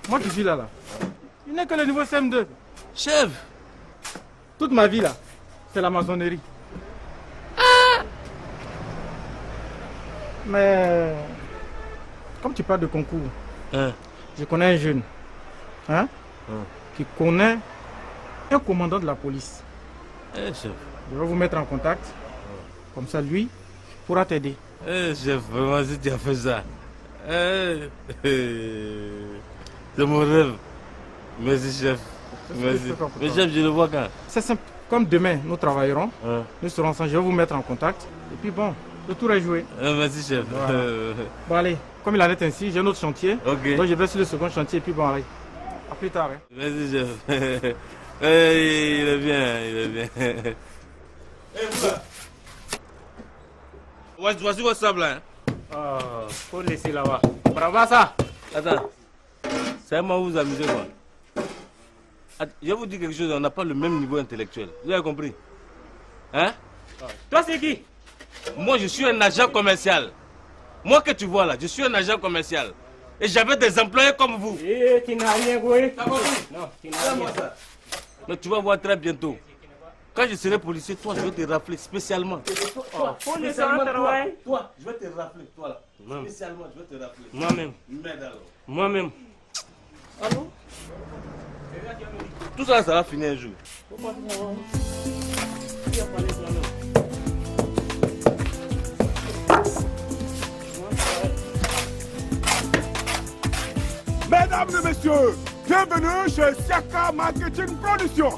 Moi qui suis là. Il n'est que le niveau CM2. Chef. Toute ma vie, là, c'est la maçonnerie. Mais, comme tu parles de concours, je connais un jeune qui connaît un commandant de la police. Chef. Je vais vous mettre en contact. Comme ça, lui pourra t'aider. Chef, vraiment, si tu as fait ça. C'est mon rêve. Merci, chef. Merci. Mais chef, je le vois quand? C'est simple. Comme demain, nous travaillerons. Nous serons ensemble. Je vais vous mettre en contact. Et puis bon, le tour est joué. Merci, chef. Voilà. Bon, allez. Comme il en est ainsi, j'ai un autre chantier. Ok. Donc je vais sur le second chantier. Et puis bon, allez. À plus tard. Merci, chef. Il est bien, Voici votre sable, hein. Faut laisser là-bas. Bravo ça. Attends. C'est moi vous amusez quoi. Je vous dis quelque chose, on n'a pas le même niveau intellectuel. Vous avez compris? Hein? Toi c'est qui? Moi je suis un agent commercial. Moi que tu vois là, je suis un agent commercial. Et j'avais des employés comme vous. Tu n'as rien joué. T'as compris? Non, tu n'as rien. Mais tu vas voir très bientôt. Quand je serai policier, toi, je vais te rappeler spécialement. Faut laisser un travail. Toi, je vais te rappeler, toi là. Spécialement, je vais te rappeler. Moi-même. Merde alors. Moi-même. Allô? Tout ça, ça va finir un jour. Mesdames et messieurs, bienvenue chez Siaka Marketing Production.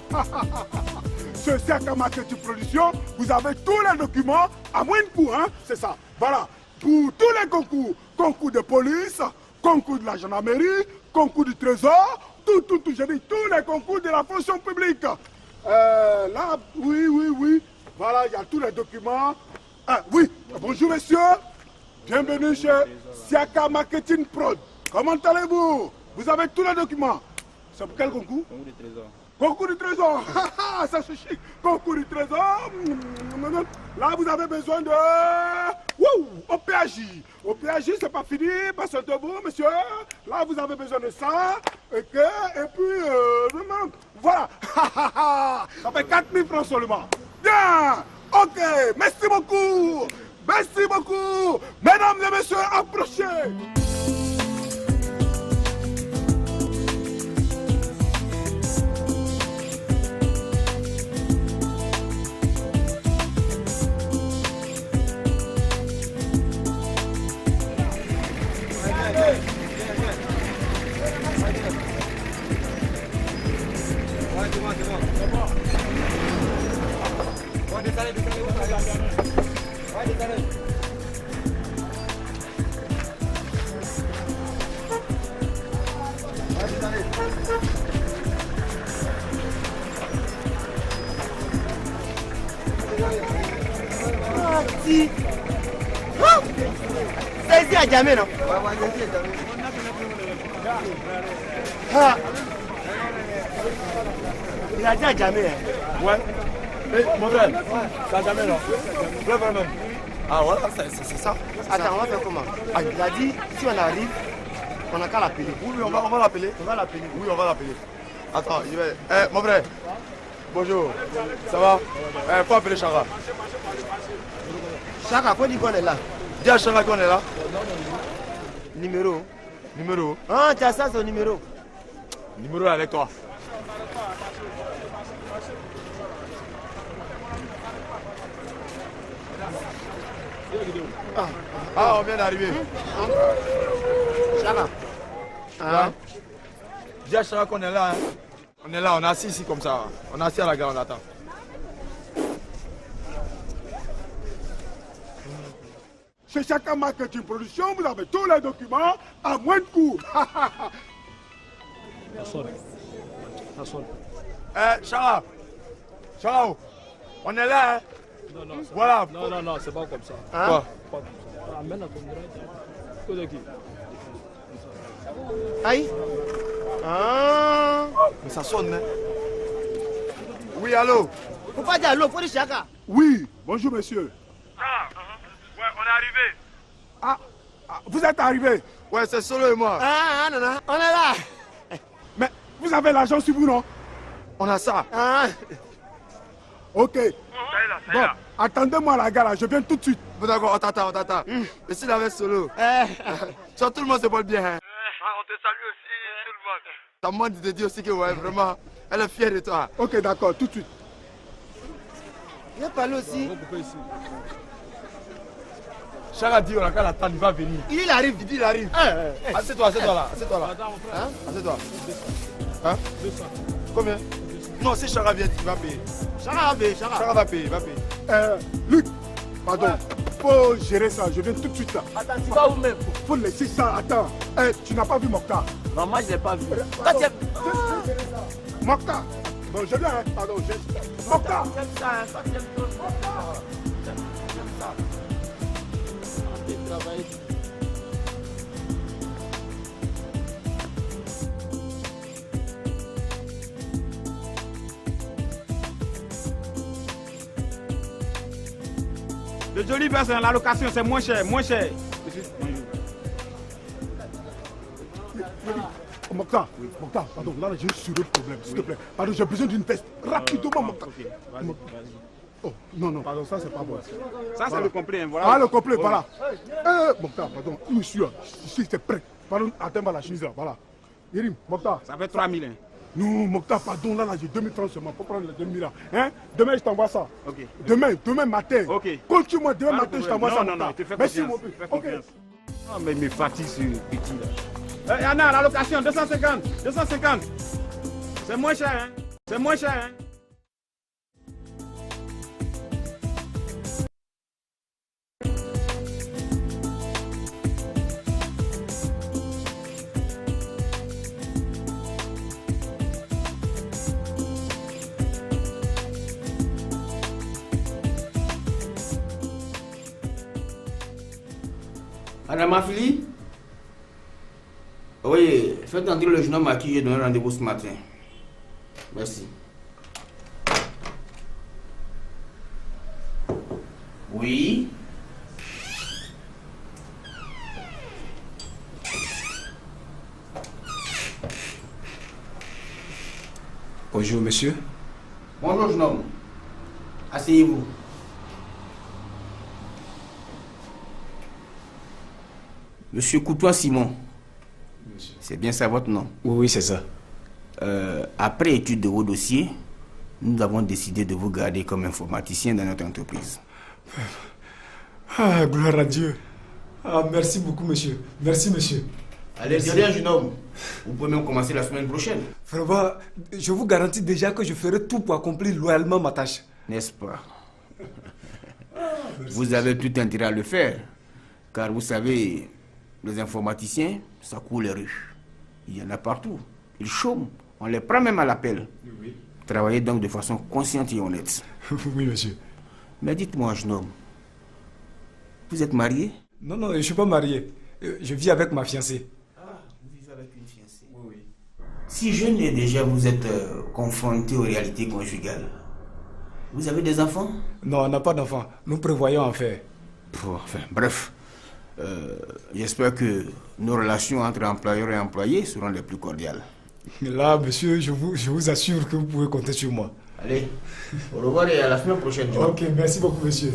Chez Siaka Marketing Production, vous avez tous les documents à moins de coût, hein, c'est ça. Voilà, pour tous les concours, concours de police, concours de la gendarmerie, concours du trésor, tout, je dis tous les concours de la fonction publique. Là, oui, voilà, il y a tous les documents. Oui, bonjour messieurs, bienvenue chez Siaka Marketing Prod. Comment allez-vous? Vous avez tous les documents. C'est pour quel concours? Concours du trésor. Concours du trésor. Ça c'est chic. Concours du trésor. Là, vous avez besoin de... OPAJ. OPAJ, c'est pas fini. Passez-vous, monsieur. Là, vous avez besoin de ça. Et puis, voilà. Ça fait 4 000 francs seulement. Bien. Ok. Merci beaucoup. Merci beaucoup. Mesdames et messieurs, approchez. Si. C'est ici à Djamé, non? Ah. Il a dit à Djamé. Ouais. Mais mon frère, c'est à Djamé, non? Ouais, vraiment. Ah voilà, c'est ça. Attends, on va faire comment? Il a dit, si on arrive, on n'a qu'à l'appeler. Oui, on va l'appeler. On va l'appeler. Oui, on va l'appeler. Attends, je vais... mon frère. Bonjour. Ça va? Faut appeler Chara. Chara, faut dire qu'on est là. Dis à Chara qu'on est là. Numéro. Numéro. Ah, tu as ça, son numéro. Numéro avec toi. Ah, on vient d'arriver. Chara. Ah. Dis à Chara qu'on est là. Hein. On est là, on est assis ici comme ça. On est assis à la gare, on attend. Chez Chaka Marketing Production, vous avez tous les documents à moins de coût. Chara. Chara, on est là. Hein. Non, voilà. Non, c'est pas comme ça. Hein? Quoi? Amène à ton direct. Aïe. Ah. Mais ça sonne, hein? Oui, allô? Faut pas dire allô, faut dire Chaka. Oui, bonjour monsieur. Ouais, on est arrivé. Ah, vous êtes arrivé? Ouais, c'est Solo et moi. Ah, non, on est là. Mais vous avez l'argent sur vous, non? On a ça. Ah. Ok. Ça y est là. Attendez-moi à la gare, je viens tout de suite. Bon, d'accord, on t'attend. Mais s'il avait Solo, tout le monde se porte bien. Hein? On te salue aussi, tout le monde. Ta maman te dit aussi que, ouais, vraiment, elle est fière de toi. Ok, d'accord, tout de suite. Il a parlé aussi. Chara dit, on a qu'à l'attendre, il va venir. Il arrive. Il dit, il arrive. Assieds-toi là. Hein? Assieds-toi. Hein? 200. Combien? Non, si Chara vient, il va payer. Chara va payer. Luc, pardon, faut gérer ça, je viens tout de suite là. Attends, tu vas où même? Faut laisser ça, attends. Tu n'as pas vu Mokhtar? Non, moi je l'ai pas vu. Mokhtar. Bon, je viens, hein. Pardon, je... Mokhtar. J'aime ça, hein. Toi, tu aimes trop ça. J'aime ça. Travailler. Le joli personne, la location c'est moins cher. Mokhtar, pardon, là j'ai un sérieux problème, s'il te plaît. Pardon, j'ai besoin d'une veste. Rapidement, Mokhtar. Vas-y. Oh, non, pardon, ça c'est pas bon. Ça c'est le complet, hein, voilà. Ah, le complet, voilà. Mokhtar, pardon, monsieur, ici c'est prêt. Pardon, attends-moi la chemise là, voilà. Yerim, Mokhtar. Ça fait 3000, hein. Non, Mokhtar, pardon, là j'ai 2000 francs seulement, faut prendre les 2000 là. Hein? Demain je t'envoie ça. Ok. Demain matin. Ok. Continue-moi, demain matin je t'envoie ça. Non, tu fais merci, confiance. mon Fais ok. confiance. Non, mais mes fatigues ce petit là. Yana, la location, 250. C'est moins cher, hein. Madame Mafili? Oui, faites entrer le jeune homme à qui j'ai donné rendez-vous ce matin. Merci. Oui. Bonjour, monsieur. Bonjour, jeune homme. Asseyez-vous. Monsieur Coutois Simon. C'est bien ça votre nom? Oui, c'est ça. Après étude de vos dossiers, nous avons décidé de vous garder comme informaticien dans notre entreprise. Ah, gloire à Dieu. Ah, merci beaucoup, monsieur. Merci, monsieur. Allez, de rien, jeune homme. Vous pouvez même commencer la semaine prochaine. Vraiment, je vous garantis déjà que je ferai tout pour accomplir loyalement ma tâche. N'est-ce pas? Vous avez tout intérêt à le faire. Car vous savez, les informaticiens, ça court les rues. Il y en a partout. Ils chôment. On les prend même à l'appel. Oui. Travaillez donc de façon consciente et honnête. Oui, monsieur. Mais dites-moi, jeune homme, vous êtes marié? Non, non, je ne suis pas marié. Je vis avec ma fiancée. Ah, vous vivez avec une fiancée? Oui, oui. Si jeune et déjà vous êtes confronté aux réalités conjugales, vous avez des enfants? Non, on n'a pas d'enfants. Nous prévoyons en faire. Enfin, bref. J'espère que nos relations entre employeurs et employés seront les plus cordiales. Là, monsieur, je vous assure que vous pouvez compter sur moi. Allez, au revoir et à la semaine prochaine. Ok, merci beaucoup, monsieur.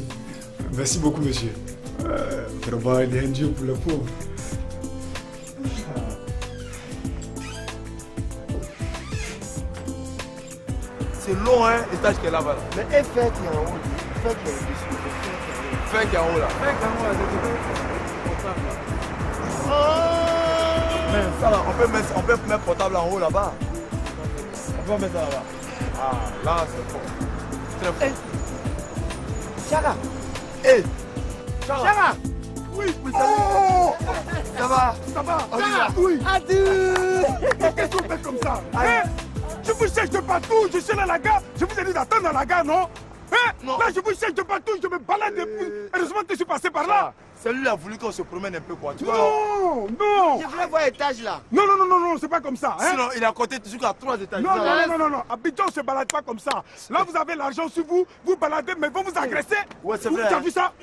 Merci beaucoup, monsieur. Vraiment, il est un Dieu pour le pauvre. C'est long, hein, les tâches qu'elle a là-bas. Mais elle fait qui est en haut. Fait qui est au-dessus. Fait qui est en haut là. Fait qui est en haut là. Mais ça là, on peut mettre portable en haut là-bas. On peut mettre ça là-bas. Ah, là c'est fort. Très fort. Chara. Hey. Chara. Oui, oui, salut. Ça va? Ça va? On y va. Oui. Adieu. Qu'est-ce qu'on fait comme ça? Je vous cherche de partout, je suis à la gare, je vous ai dit d'attendre à la gare, non? Là, je vous cherche de partout, je me balade depuis. Heureusement que je suis passé par là. C'est lui qui a voulu qu'on se promène un peu, quoi. Tu vois? Non, non. Je voulais voir l'étage là. Non, c'est pas comme ça. Sinon, il est à côté, toujours à 3 étages. Non. Abidjan ne se balade pas comme ça. Là, vous avez l'argent sur vous, vous baladez, mais vont vous agresser. Ouais, c'est vrai. Vous avez vu ça?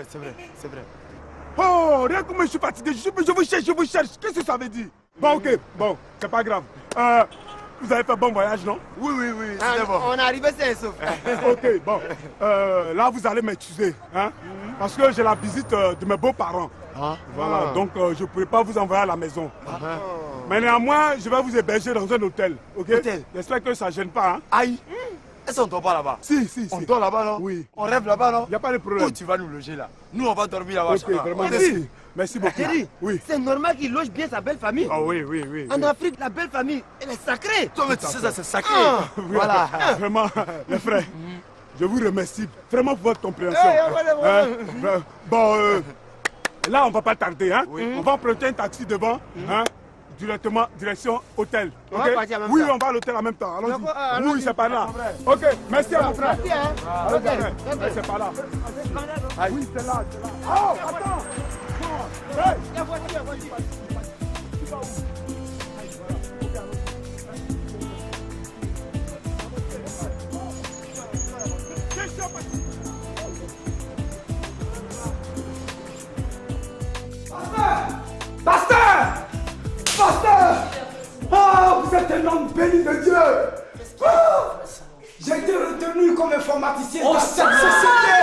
C'est vrai. Oh, regarde comment je suis fatigué. Je vous cherche. Qu'est-ce que ça veut dire? Bon, ok, c'est pas grave. Vous avez fait bon voyage, non? Oui, c'était bon. On est arrivé sain et sauf. Ok, bon. Là, vous allez m'excuser, hein? Parce que j'ai la visite de mes beaux-parents. Voilà, donc je ne pourrai pas vous envoyer à la maison. Mais néanmoins, je vais vous héberger dans un hôtel, ok? J'espère que ça ne gêne pas, hein? Aïe! Est-ce qu'on ne dort pas là-bas? Si. On dort là-bas, non? Oui. On rêve là-bas, non? Il n'y a pas de problème. Où tu vas nous loger là? Nous, on va dormir là-bas. Ok, vraiment, merci beaucoup. Thierry, oui. C'est normal qu'il loge bien sa belle famille. Ah oui. En Afrique, la belle famille, elle est sacrée. Toi, mais tu sais ça, c'est sacré. Voilà. Vraiment, les frères, je vous remercie vraiment pour votre compréhension. Bon, là, on ne va pas tarder, hein? On va emprunter un taxi devant, hein? Directement, direction hôtel. On va partir en même oui, temps. on va à l'hôtel en même temps. Allons-y. Oui, c'est par là. Ok, merci à mon frère. Merci, c'est par là. Oui, c'est là. Oh, attends. Hey. Pasteur! Oh, vous êtes un homme béni de Dieu! Oh, j'ai été retenu comme informaticien dans cette société!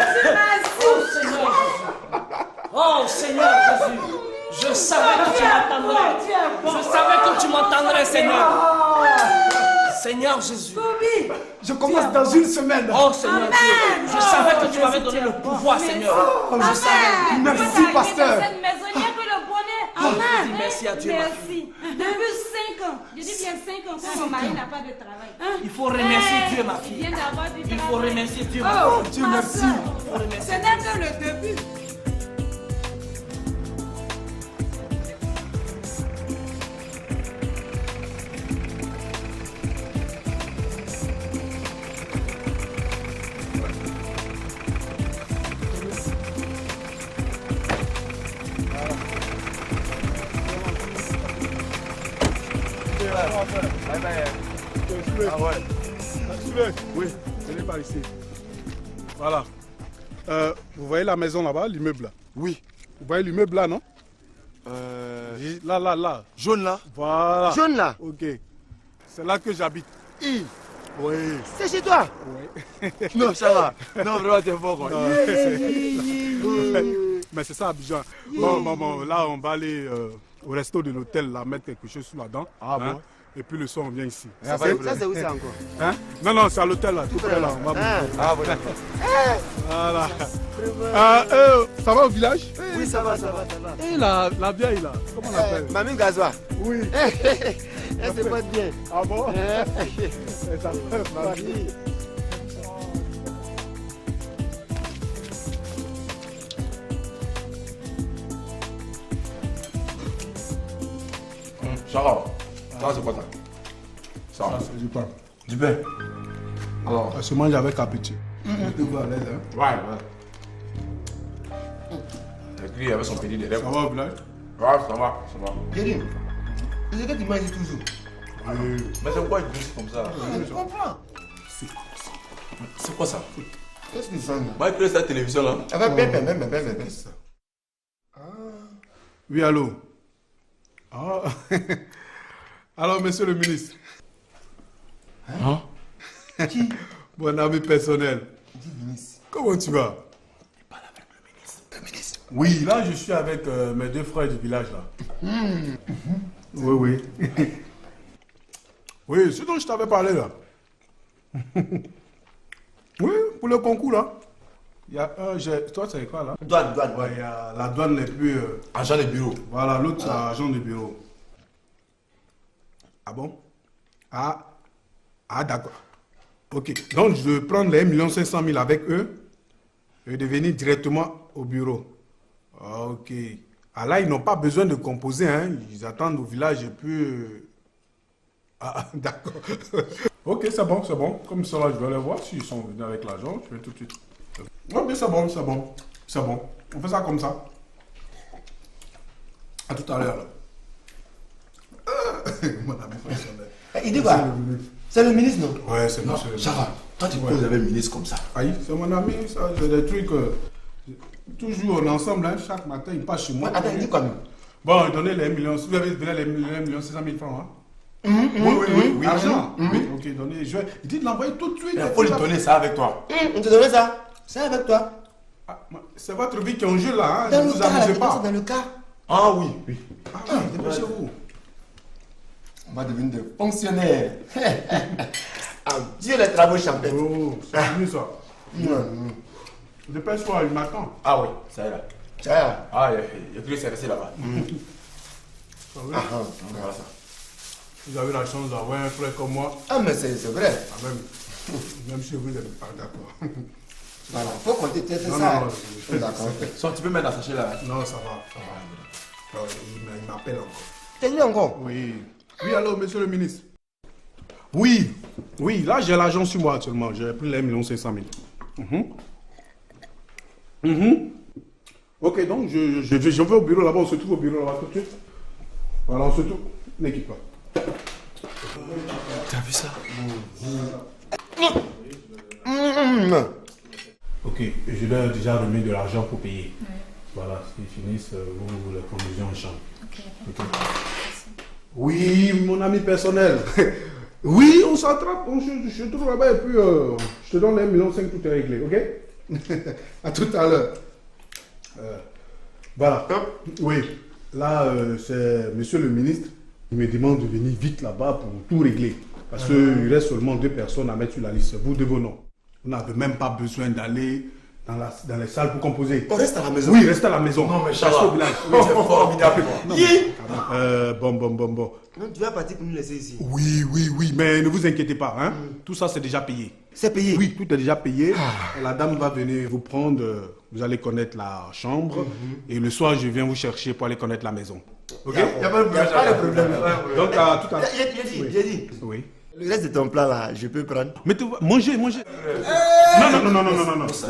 Oh Seigneur Jésus! Je savais que tu m'entendrais! Je savais que tu m'entendrais, Seigneur! Seigneur Jésus! Je commence dans une semaine! Oh Seigneur Dieu! Je savais que tu m'avais donné le pouvoir, Seigneur! Je savais! Merci, pasteur! Amen. Merci à Dieu. Merci. Depuis 5 ans, je dis bien 5 ans, quand mon mari n'a pas de travail. Il faut remercier Dieu, ma fille. Il faut remercier Dieu, ma fille. Oh, Dieu merci. Ce n'est que le début. Oui, venez par ici. Voilà. Vous voyez la maison là-bas, l'immeuble là? Oui. Vous voyez l'immeuble là, non? Là. Jaune là? Voilà. Jaune là? Ok. C'est là que j'habite. Oui. C'est chez toi? Oui. Non, ça va. Non, vraiment, t'es fort, quoi. Mais c'est ça, Abidjan. Bon, là, on va aller au resto de l'hôtel, là, mettre quelque chose sous la dent. Ah bon? Et puis le soir, on vient ici. Ça, c'est où ça encore? Hein? Non, c'est à l'hôtel, là, tout près là. On va bon, d'accord. Voilà. Ça va au village? Oui, ça va. Et la vieille, là, comment on l'appelle? Mamie Gazoua. Oui. Elle se porte bien. Ah bon? Ça fait ma vie. Charles, ça c'est quoi ça? Ça, c'est du pain. Du pain. Alors, ça se mange avec appétit. Tu vois, là, ouais. Il avait son petit derrière. Ça va au village? Ouais, ça va. Kérim, c'est que tu manges toujours. Mais c'est pourquoi il bouge comme ça? Je comprends. C'est quoi ça? Qu'est-ce que ça? Moi, je la télévision là. Ah bah, ben. Oui, allô? Ah. Alors, monsieur le ministre. Hein? Qui? Mon ami personnel. Comment tu vas? Le ministre. Oui, là, je suis avec mes deux frères du village, là. Oui. Oui, ce dont je t'avais parlé, là. Oui, pour le concours, là. Il y a un, toi, c'est quoi, là? Douane. Ouais, il y a la douane n'est plus... Agent de bureau. Voilà, l'autre, c'est agent de bureau. Ah bon? Ah, d'accord. Ok, donc je vais prendre les 1 500 000 avec eux et de venir directement au bureau. Ok. Ah là, ils n'ont pas besoin de composer, hein. Ils attendent au village et puis... Ah, d'accord. Ok, c'est bon. Comme ça, là, je vais aller voir s'ils sont venus avec l'argent. Je vais tout de suite. Ok, c'est bon. On fait ça comme ça. À tout à l'heure. Mon ami personnel. Il dit quoi? C'est le ministre, non? Ouais, c'est monsieur. Ça va. Toi, tu poses avec le ministre comme ça. Aïe, c'est mon ami, ça, c'est des trucs. Toujours ensemble, hein, chaque matin, il passe chez moi. Attends, il dit quoi? Bon, il donnait les 1 million. Vous avez donné les 1 500 000 francs, hein? Oui. Argent. Oui, ok, donnez. Il dit de l'envoyer tout de suite. Il faut lui donner ça avec toi. On te donnait ça? C'est avec toi. C'est votre vie qui est en jeu là, hein? Dans Ne le vous cas, amusez pas. dans le cas. Ah oui. Ah oui, dépêchez-vous. On va devenir des fonctionnaires. Dieu les travaux champêtres. Oh, c'est fini ça. Dépêche-toi, il m'attend. Ah oui, ça y est là. Ça y est. Ah, il y a que les services là-bas. Voilà ça. Vous avez la chance d'avoir un frère comme moi. Ah, mais c'est vrai. Ah, même chez vous, vous n'êtes pas d'accord. Voilà, faut compter, c'est ça. Non, d'accord. So, tu peux mettre dans sachet là? Non, ça va. Il m'appelle encore. T'es venu encore? Oui, allô, monsieur le ministre. Oui, là, j'ai l'argent sur moi actuellement. J'ai pris les 1 500 000. Ok, donc je vais au bureau là-bas. On se trouve au bureau là-bas tout de suite. Voilà, on se trouve. N'équipe pas. T'as vu ça? Ok, je leur ai déjà remis de l'argent pour payer. Voilà, s'ils finissent, vous les conduisez en chambre. Ok. Oui, mon ami personnel. Oui, on s'attrape, je te trouve là-bas et puis je te donne les 1 500 000, tout est réglé, ok? À tout à l'heure. Voilà. Oui, là, c'est monsieur le ministre. Il me demande de venir vite là-bas pour tout régler. Parce qu'il reste seulement 2 personnes à mettre sur la liste. Vous de vos noms. Vous n'avez même pas besoin d'aller dans les salles pour composer. On reste à la maison. Oui, reste à la maison. Non, mais ça au village. Oui, c'est formidable. Bon. Non, tu vas partir pour nous laisser ici. Oui, mais ne vous inquiétez pas. Hein? Tout ça, c'est déjà payé. C'est payé? Oui, tout est déjà payé. La dame va venir vous prendre. Vous allez connaître la chambre. Et le soir, je viens vous chercher pour aller connaître la maison. Ok? Il n'y a pas de problème. Donc, tout à l'heure. J'ai dit. Oui. Le reste de ton plat là, je peux prendre. Mais tu vas manger.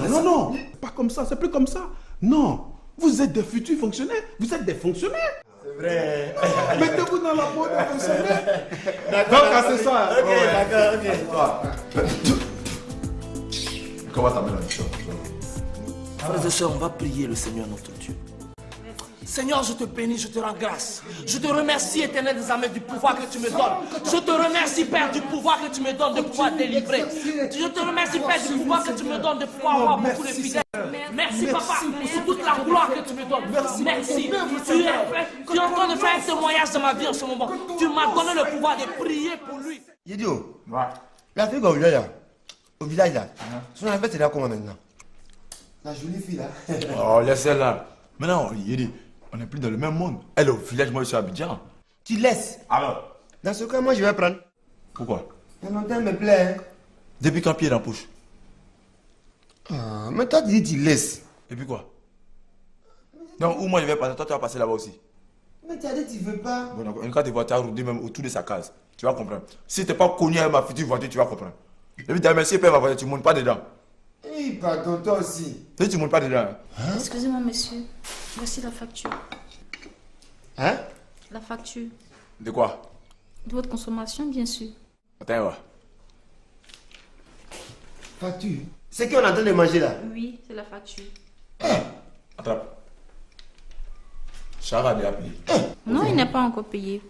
Non. Pas comme ça, c'est plus comme ça. Non. Vous êtes des futurs fonctionnaires. Vous êtes des fonctionnaires. C'est vrai. Mettez-vous dans la peau des fonctionnaires. Donc, c'est ça. Ok, d'accord. Comment t'amènes la mission? Frères et sœurs, on va prier le Seigneur notre Dieu. Seigneur, je te bénis, je te rends grâce. Je te remercie, Éternel des armées, du pouvoir que tu me donnes. Je te remercie, Père, du pouvoir que tu me donnes de pouvoir délivrer. Je te remercie, Père, du pouvoir que tu me donnes de pouvoir avoir beaucoup de fidèles. Merci, Papa, pour toute la gloire que tu me donnes. Merci. Tu es en train de faire un témoignage de ma vie en ce moment. Tu m'as donné le pouvoir de prier pour lui. Idiot. La fille au village là, son affaire c'est là comment maintenant? La jolie fille là. Oh, laisse-elle là. Maintenant, Yedi, on n'est plus dans le même monde. Elle est au village, moi je suis à Abidjan. Tu laisses. Alors? Dans ce cas, moi je vais prendre. Pourquoi? Le longtemps me plaît. Hein? Depuis quand pied dans la poche? Ah, mais toi tu dis tu laisses. Et puis quoi? Donc où moi je vais passer, toi tu vas passer là-bas aussi. Mais tu as dit que tu veux pas. Bon, d'accord. Une carte de voiture roulée même autour de sa case. Tu vas comprendre. Si tu n'es pas connu avec ma future voiture, tu vas comprendre. Et puis, si tu payes ma voiture, tu ne montes pas dedans. Eh, pardon, toi aussi. Si tu ne montes pas dedans. Hein? Excusez-moi, monsieur. Voici la facture. Hein? La facture. De quoi? De votre consommation, bien sûr. Attends, ouais. Facture? C'est qu'on est en train de manger là? Oui, c'est la facture. Attrape. Chara a déjà payé. Non, il n'a pas encore payé.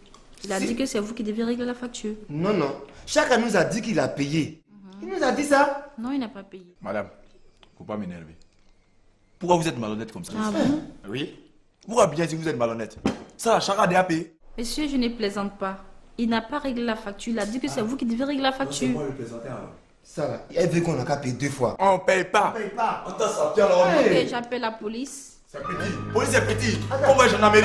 Il a dit que c'est vous qui devez régler la facture. Non, non. Chacun nous a dit qu'il a payé. Il nous a dit ça? Non, il n'a pas payé. Madame, il ne faut pas m'énerver. Pourquoi vous êtes malhonnête comme ça? Ah bon? Oui. Pourquoi bien si vous êtes malhonnête? Ça, Chara a déjà payé. Monsieur, je ne plaisante pas. Il n'a pas réglé la facture. Il a dit que c'est vous qui devez régler la facture. Moi, je plaisantais alors. Ça là, elle veut qu'on a qu'à payer 2 fois. On ne paye pas. On paye pas. On t'a sorti alors. Ok, j'appelle la police. C'est petit. Police est petit. On va gendarmerie.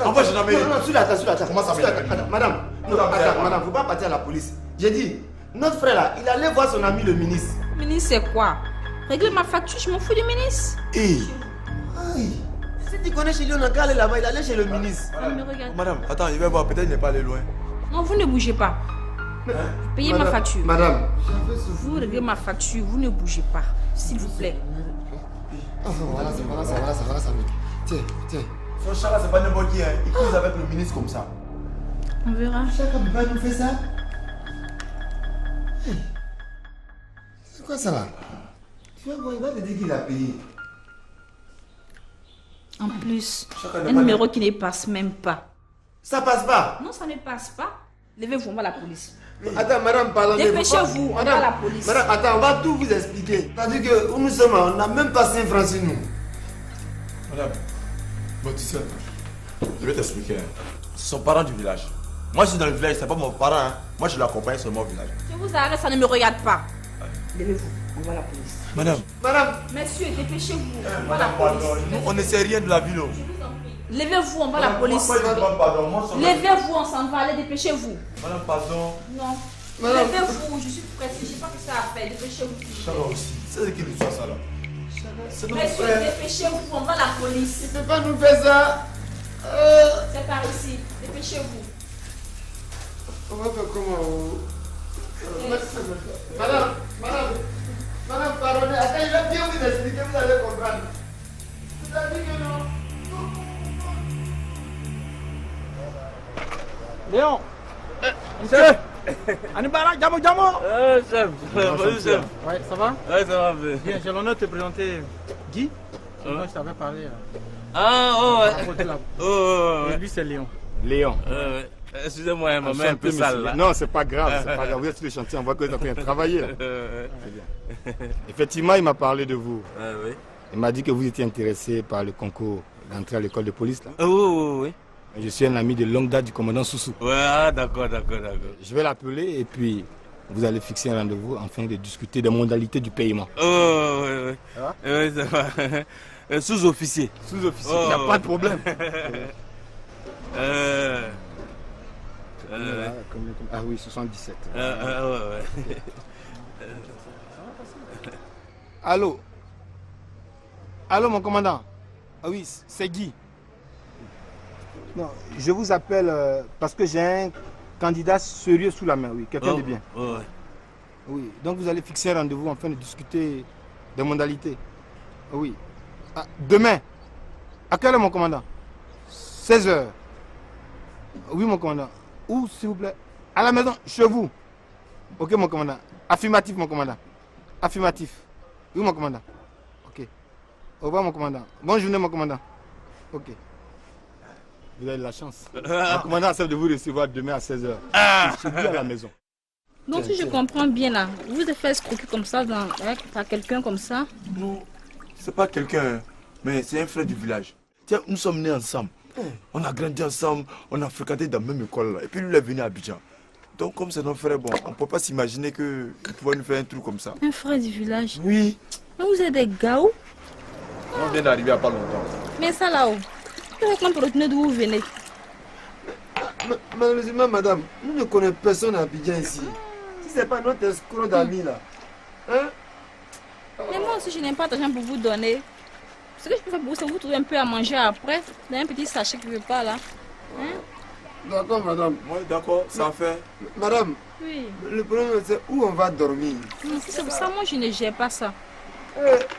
On va gendarmerie. Non, suis-la. Comment ça va? Madame, madame, faut pas partir à la police. J'ai dit, notre frère là, il allait voir son ami le ministre. Le ministre, c'est quoi? Régler ma facture, je m'en fous du ministre. Aïe. Si tu connais chez lui, on a qu'à aller là-bas, il allait chez le ministre. Madame, attends, il va voir, peut-être il n'est pas allé loin. Non, vous ne bougez pas. Payez ma facture. Madame. Vous réglez ma facture, vous ne bougez pas. S'il vous plaît. Voilà, ça va. Tiens. Son chat là, c'est pas n'importe qui, hein. Il cause avec le ministre comme ça. On verra. Chacun peut pas nous faire ça. C'est quoi ça là? Tu vas voir, il va te dire qu'il a payé. En plus, un numéro qui ne passe même pas. Ça passe pas? Non, ça ne passe pas. Levez-vous, on va à la police. Attends, madame, pardon. Dépêchez-vous, on va à la police. Madame, attends, on va tout vous expliquer. C'est-à-dire que où nous sommes, on n'a même pas 5 francs sur nous. Madame, bon, tu sais, je vais t'expliquer. C'est son parent du village. Moi, je suis dans le village, c'est pas mon parent. Hein. Moi, je l'accompagne seulement au village. Je vous arrête, ça ne me regarde pas. Levez-vous, on va à la police. Madame. Monsieur, dépêchez-vous. On va à la Pardon, police. nous, on ne sait rien de la ville. Levez-vous, on va à la police. Levez-vous, on s'en va, allez, dépêchez-vous. Madame, pardon. Non. Madame. Levez-vous, je suis pressée, je sais pas que ça a fait. Dépêchez-vous. Chara aussi. C'est ce qui nous fait ça là. Monsieur, dépêchez-vous, on va à la police. Tu peux pas nous faire ça. C'est par ici, dépêchez-vous. On va faire comment? Madame, pardonnez. Attends, je vais bien vous expliquer, vous allez comprendre. Vous avez dit que non. Léon. Chef. Anibara, Jamo. Chef. Bonjour, chef. Ouais, ça va? Ouais, ça va bien. Bien, j'ai l'honneur de te présenter Guy. Moi, je t'avais parlé. Ah, oh, ouais. Oh, lui, c'est Léon. Léon. Excusez-moi, ma main un peu sale là. Non, c'est pas grave, c'est pas grave. Vous êtes sur le chantier, on voit que vous êtes en train de travailler. C'est bien. Effectivement, il m'a parlé de vous. Oui. Il m'a dit que vous étiez intéressé par le concours d'entrée à l'école de police là. Oui. Je suis un ami de longue date du commandant Soussou. Ouais, d'accord. Je vais l'appeler et puis vous allez fixer un rendez-vous afin de discuter des modalités du paiement. Oui. Ça va? Oui, ça va. Sous-officier. Sous-officier, il n'y a pas de problème. Ah oui, 77. Ouais. Allô, mon commandant. Ah oui, c'est Guy. Non, je vous appelle parce que j'ai un candidat sérieux sous la main, oui, quelqu'un de bien. Oui, donc vous allez fixer un rendez-vous afin de discuter des modalités. Oui. Ah, demain. À quelle heure, mon commandant? 16h. Oui, mon commandant. Où, s'il vous plaît? À la maison, chez vous. Ok, mon commandant. Affirmatif, mon commandant. Affirmatif. Oui, mon commandant. Ok. Au revoir, mon commandant. Bonne journée, mon commandant. Ok. Vous avez de la chance. Le commandant accepte de vous recevoir demain à 16h. Je suis à la maison. Donc, si je comprends bien là, vous êtes fait escroquer comme ça par quelqu'un comme ça? Non, c'est pas quelqu'un, mais c'est un frère du village. Tiens, nous sommes nés ensemble. On a grandi ensemble, on a fréquenté dans la même école là. Et puis lui, il est venu à Abidjan. Donc, comme c'est notre frère, bon, on ne peut pas s'imaginer qu'il pouvait nous faire un truc comme ça. Un frère du village? Oui. Mais vous êtes des gaos? On vient d'arriver il n'y a pas longtemps. Mais ça là-haut, comment pour retourner d'où vous venez? Malheureusement, madame, nous ne connaissons personne à Abidjan ici. Si ce n'est pas notre escroc d'amis là. Hein? Mais moi aussi, je n'ai pas d'argent pour vous donner. Ce que je peux faire pour vous, c'est vous trouver un peu à manger après, dans un petit sachet quelque part là. Hein? D'accord, madame. Oui, d'accord, ça fait. Madame, Oui. le problème c'est où on va dormir. C'est pour ça, moi je ne gère pas ça.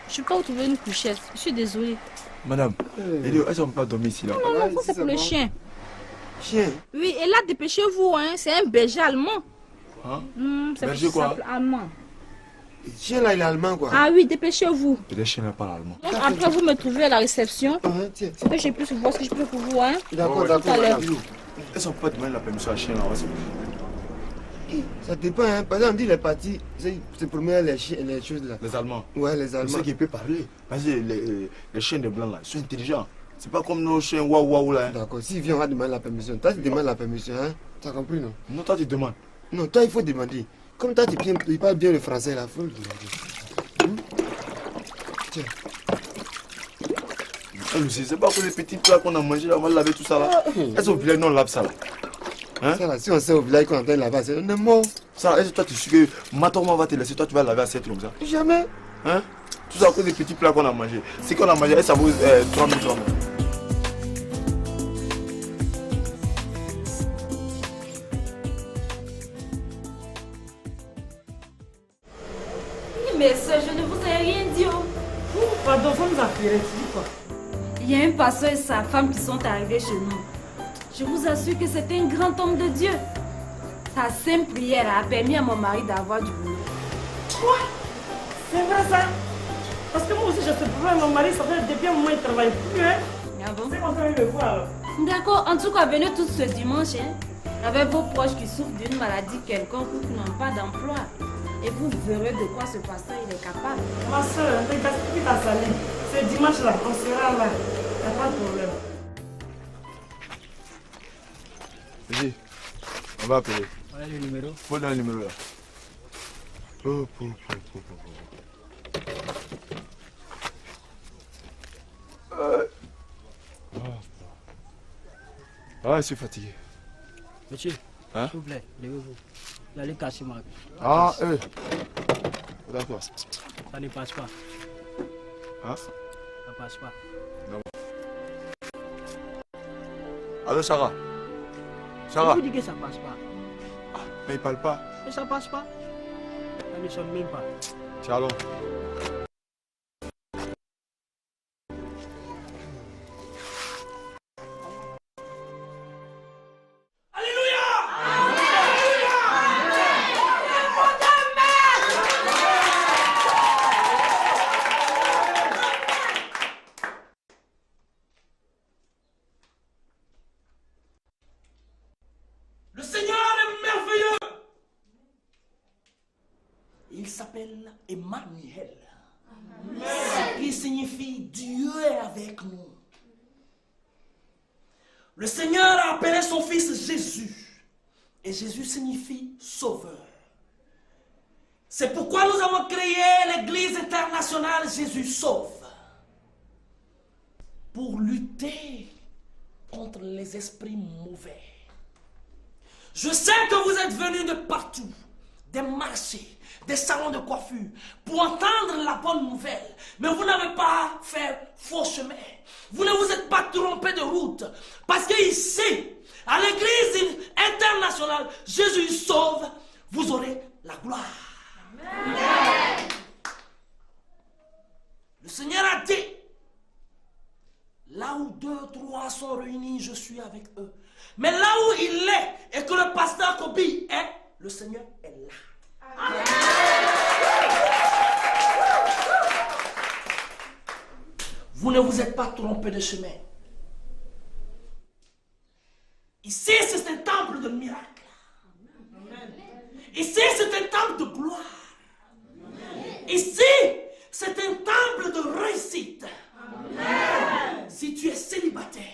Je peux retrouver une couchette. Je suis désolée. Madame, est-ce qu'on peut pas dormir ici là? Non, non, ça c'est pour le chien. Chien? Oui, et là, dépêchez-vous, hein. C'est un berger allemand. Hein? C'est Berger quoi? allemand. Le chien là, il est allemand quoi. Ah oui, dépêchez-vous. Le chien n'est pas allemand. Donc après, vous me trouvez à la réception. Que j'ai pu voir ce que je peux pour vous, hein. D'accord, d'accord, madame. Est-ce qu'on peut pas demander la permission à chien là? Ça dépend, hein. Par exemple, on dit les parties, c'est pour mettre les choses là. Les Allemands? Ouais, les Allemands. C'est qui peut parler. Parce que les chiens de blanc là, ils sont intelligents. C'est pas comme nos chiens waouh waouh là. D'accord, s'il vient, on va demander la permission. Toi, tu demandes la permission, hein. Tu as compris, non? Non, toi, tu demandes. Non, toi, il faut demander. Comme toi, tu parles bien le français là, il faut le demander. Tiens. Lucie, c'est pas pour les petits plats qu'on a mangé là, on va laver tout ça là. Est-ce qu'au village, non, on lave ça là? Hein? Ça là, si on sait au village qu'on entend laver, c'est un mort. Ça, est-ce que toi, tu sais que Matorma va te laisser, toi, tu vas laver assiette comme ça? Jamais. Hein? Tout ça à cause des petits plats qu'on a mangé. Ce qu'on a mangé, ça vaut 3 000 francs. Mais ça, je ne vous ai rien dit. Pardon, vous nous appelez, dis quoi? Il y a un pasteur et sa femme qui sont arrivés chez nous. Je vous assure que c'est un grand homme de Dieu. Sa simple prière a permis à mon mari d'avoir du boulot. Quoi? C'est vrai ça? Parce que moi aussi j'ai ce problème, mon mari, ça fait depuis un moment il ne travaille plus. Hein? Ah bon? C'est qu'on peut le voir alors. D'accord, en tout cas, venez tous ce dimanche hein, avec vos proches qui souffrent d'une maladie quelconque ou qui n'ont pas d'emploi. Et vous verrez de quoi ce pasteur il est capable. Ma soeur, ne gaspille plus ta salive. Ce dimanche-là, on sera là. Il n'y a pas de problème. Vas-y, on va appeler. Voilà le numéro. Faut dans le numéro là. Ah, je suis fatigué. Monsieur, hein? s'il vous plaît, levez-vous. Vous allez casser ma... Ah, d'accord. Ça ne passe pas. Hein? Ça passe pas. Non. Allô, Sarah? Sarah? Je vous dis que ça passe pas. Ah, mais il parle pas. Mais ça passe pas. Ça ne sonne même pas. Tiens, allons. Le Seigneur est merveilleux. Il s'appelle Emmanuel. Ce qui signifie Dieu est avec nous. Le Seigneur a appelé son fils Jésus. Et Jésus signifie sauveur. C'est pourquoi nous avons créé l'église internationale Jésus sauve. Pour lutter contre les esprits mauvais. Je sais que vous êtes venus de partout, des marchés, des salons de coiffure, pour entendre la bonne nouvelle. Mais vous n'avez pas fait faux chemin. Vous ne vous êtes pas trompé de route. Parce qu'ici, à l'église internationale, Jésus sauve, vous aurez la gloire. Amen. Le Seigneur a dit, là où 2, 3 sont réunis, je suis avec eux. Mais là où il est et que le pasteur Kobi est, le Seigneur est là. Amen. Vous ne vous êtes pas trompé de chemin. Ici, c'est un temple de miracle. Ici, c'est un temple de gloire. Ici, c'est un temple de réussite. Si tu es célibataire,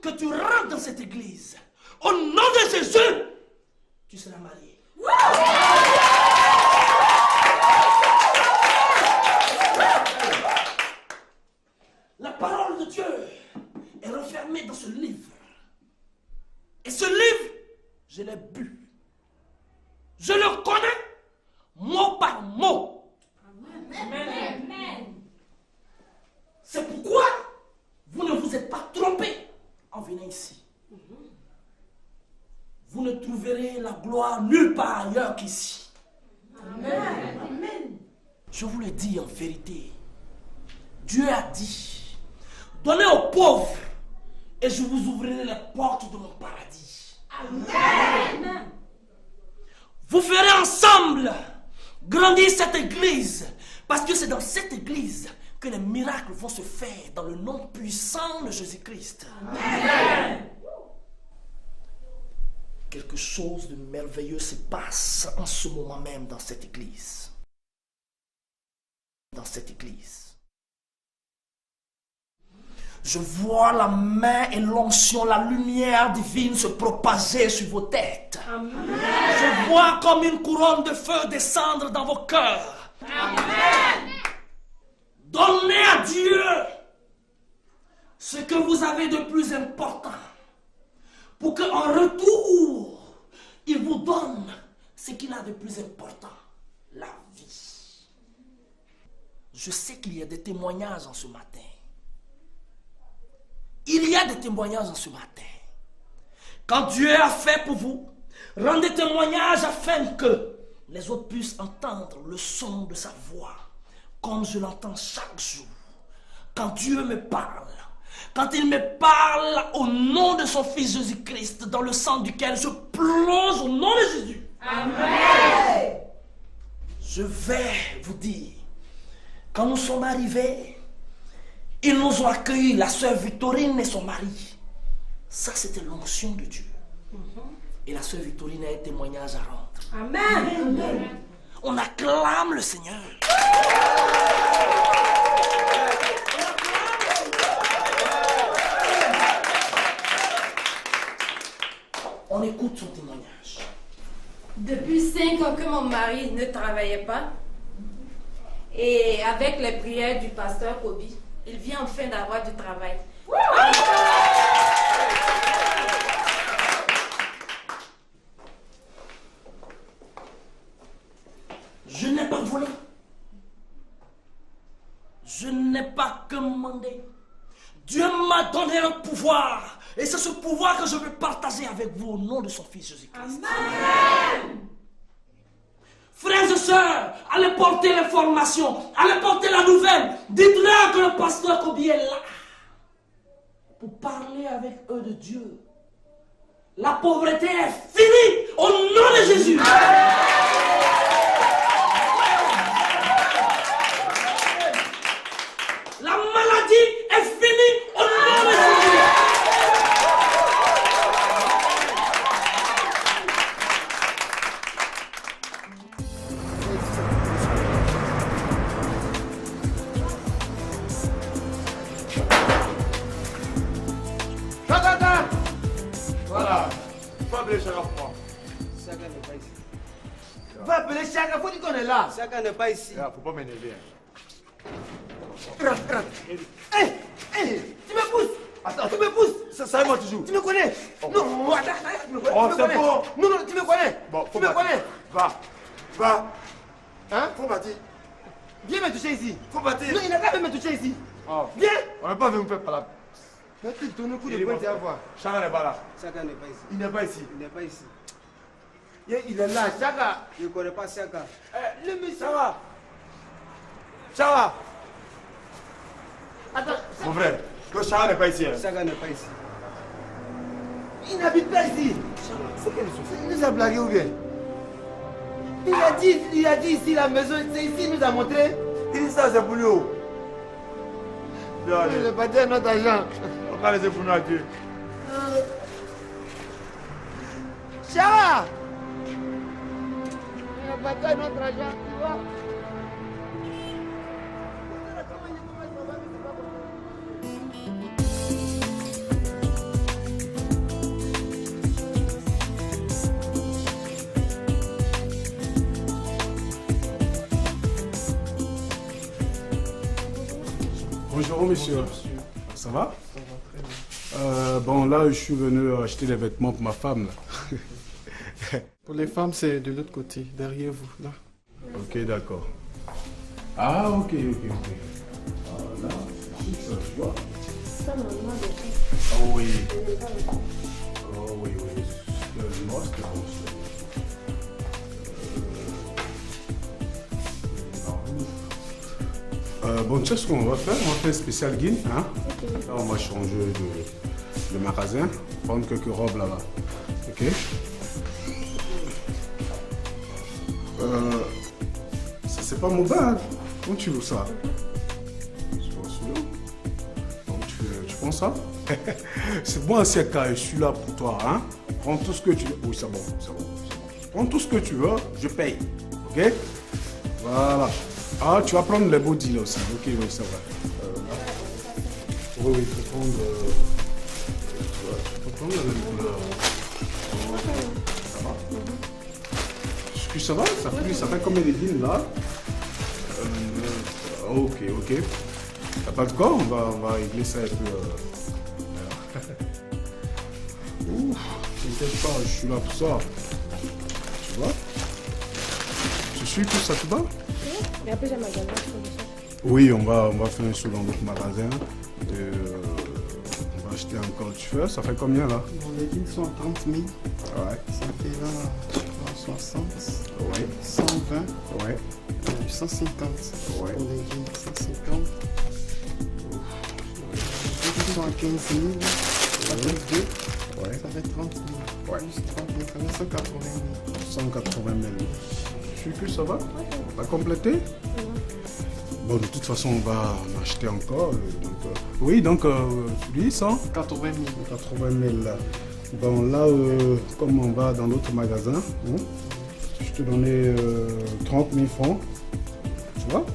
que tu rentres dans cette église, au nom de Jésus, tu seras marié. La parole de Dieu est renfermée dans ce livre. Et ce livre, je l'ai bu. Je le connais mot par mot. Amen. C'est pourquoi vous ne vous êtes pas trompés en venant ici. trouverez la gloire nulle part ailleurs qu'ici. Amen. Amen. Je vous le dis en vérité. Dieu a dit, donnez aux pauvres et je vous ouvrirai les portes de mon paradis. Amen. Vous ferez ensemble grandir cette église parce que c'est dans cette église que les miracles vont se faire dans le nom puissant de Jésus-Christ. Amen. Quelque chose de merveilleux se passe en ce moment même dans cette église. Dans cette église. Je vois la main et l'onction, la lumière divine se propager sur vos têtes. Amen. Je vois comme une couronne de feu descendre dans vos cœurs. Amen. Donnez à Dieu ce que vous avez de plus important pour qu'en retour, il vous donne ce qu'il a de plus important, la vie. Je sais qu'il y a des témoignages en ce matin. Il y a des témoignages en ce matin. Quand Dieu a fait pour vous, rendez témoignage afin que les autres puissent entendre le son de sa voix, comme je l'entends chaque jour. Quand Dieu me parle, quand il me parle au nom de son Fils Jésus-Christ, dans le sang duquel je plonge au nom de Jésus. Amen. Je vais vous dire, quand nous sommes arrivés, ils nous ont accueillis, la sœur Victorine et son mari. Ça, c'était l'onction de Dieu. Et la sœur Victorine a un témoignage à rendre. Amen. Amen. On acclame le Seigneur. On écoute son témoignage. Depuis 5 ans que mon mari ne travaillait pas, et avec les prières du pasteur Kobi, il vient enfin d'avoir du travail. Je n'ai pas volé. Je n'ai pas commandé. Dieu m'a donné un pouvoir. Et c'est ce pouvoir que je veux partager avec vous au nom de son Fils Jésus-Christ. Amen. Frères et sœurs, allez porter l'information, allez porter la nouvelle. Dites-leur que le pasteur Kobi est là pour parler avec eux de Dieu. La pauvreté est finie au nom de Jésus. La maladie est finie au nom de Jésus. Voilà. Faut appeler Chaka pour moi. Chaka n'est pas ici. Va appeler Chaka, faut dire qu'on est là. Chaka n'est pas ici. Faut pas m'énerver. Tu me pousses. Attends, tu me pousses. Ça moi toujours. Tu me connais. Non, attends, tu me connais. Oh, c'est bon. Non, tu me connais. Bon, tu me connais. Va. Hein? Faut bâtir. Viens me toucher ici. Faut bâtir. Non, il n'a pas même me toucher ici. Oh. Viens. On n'a pas vu me faire par là. Mais tu tournes le coup de pointe à voir. Chaka n'est pas là. Chaka n'est pas ici. Il n'est pas ici. Il n'est pas ici. Il est là, Chaka. Je ne connais pas Chaka. Le monsieur. Ça va. Chaka. Attends. Mon frère, que Chaka n'est pas ici. Hein. Chaka n'est pas ici. Il n'habite pas ici. C'est quelle chose? Il nous a blagué ou bien? Il a dit ici la maison, c'est ici, il nous a montré. Il dit ça, c'est pour nous. Il n'a pas dit à notre agent. On va laisser pour nous à Dieu. Chaka! Il n'a pas dit à notre agent, tu vois? Bonjour monsieur. Ça va? Bon là je suis venu acheter des vêtements pour ma femme. Là. Pour les femmes c'est de l'autre côté, derrière vous, là. Ok d'accord. Ah ok. Ah, là, c'est ça, tu vois. Oh oui. Oh oui. Le monstre, Bon, tu sais ce qu'on va faire? On va faire un spécial guin. Hein? Okay. Là, on va changer de magasin. Prendre quelques robes là-bas. Ok? Ça, c'est pas mon bag. Comment tu veux ça? Donc, tu prends ça? C'est bon, Siaka, je suis là pour toi. Hein? Prends tout ce que tu veux. Oui, c'est bon, c'est bon. Prends tout ce que tu veux, je paye. Ok? Voilà. Ah, tu vas prendre les beaux deals aussi. Ok, oui, c'est vrai. Oui, il faut prendre. Tu peux prendre la même couleur. Ça va? Est-ce que ça va? Ça fait combien de deals là? Ok. T'as pas de quoi? On va régler ça un peu. Ouf, t'inquiète pas, je suis là pour ça. Tu vois? Je suis tout ça, tout va? Et après, j'ai un magasin. Oui, on va faire un saut dans notre magasin. On va acheter encore du feu. Ça fait combien là? Les deals sont à 30 000. Ouais. Ça fait là 60. Ouais. 120. Ouais. 150. Ouais. Pour les deals, 150. Les deals sont à 15 000. Ça fait 2. Ouais. Ça fait 30 000. Ouais. Plus 30 000, ça fait 180 000. 180 000. Je suis que ça va? On va compléter? Bon, de toute façon, on va en acheter encore. Oui, donc, tu dis 180 000. 80 000. Bon, là, comme on va dans l'autre magasin, je te donnais 30 000 francs. Tu vois?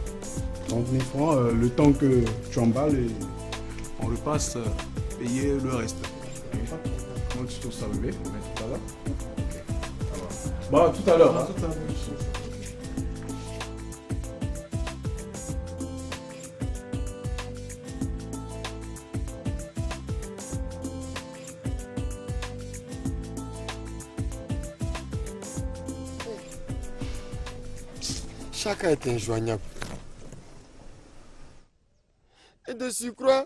30 000 francs, le temps que tu emballes et on repasse payer le reste. Comment tu trouves ça, bébé? On met tout à l'heure? Ok, ça va. Bon, tout à l'heure. Tout à l'heure. Chacun est injoignable. Et de surcroît,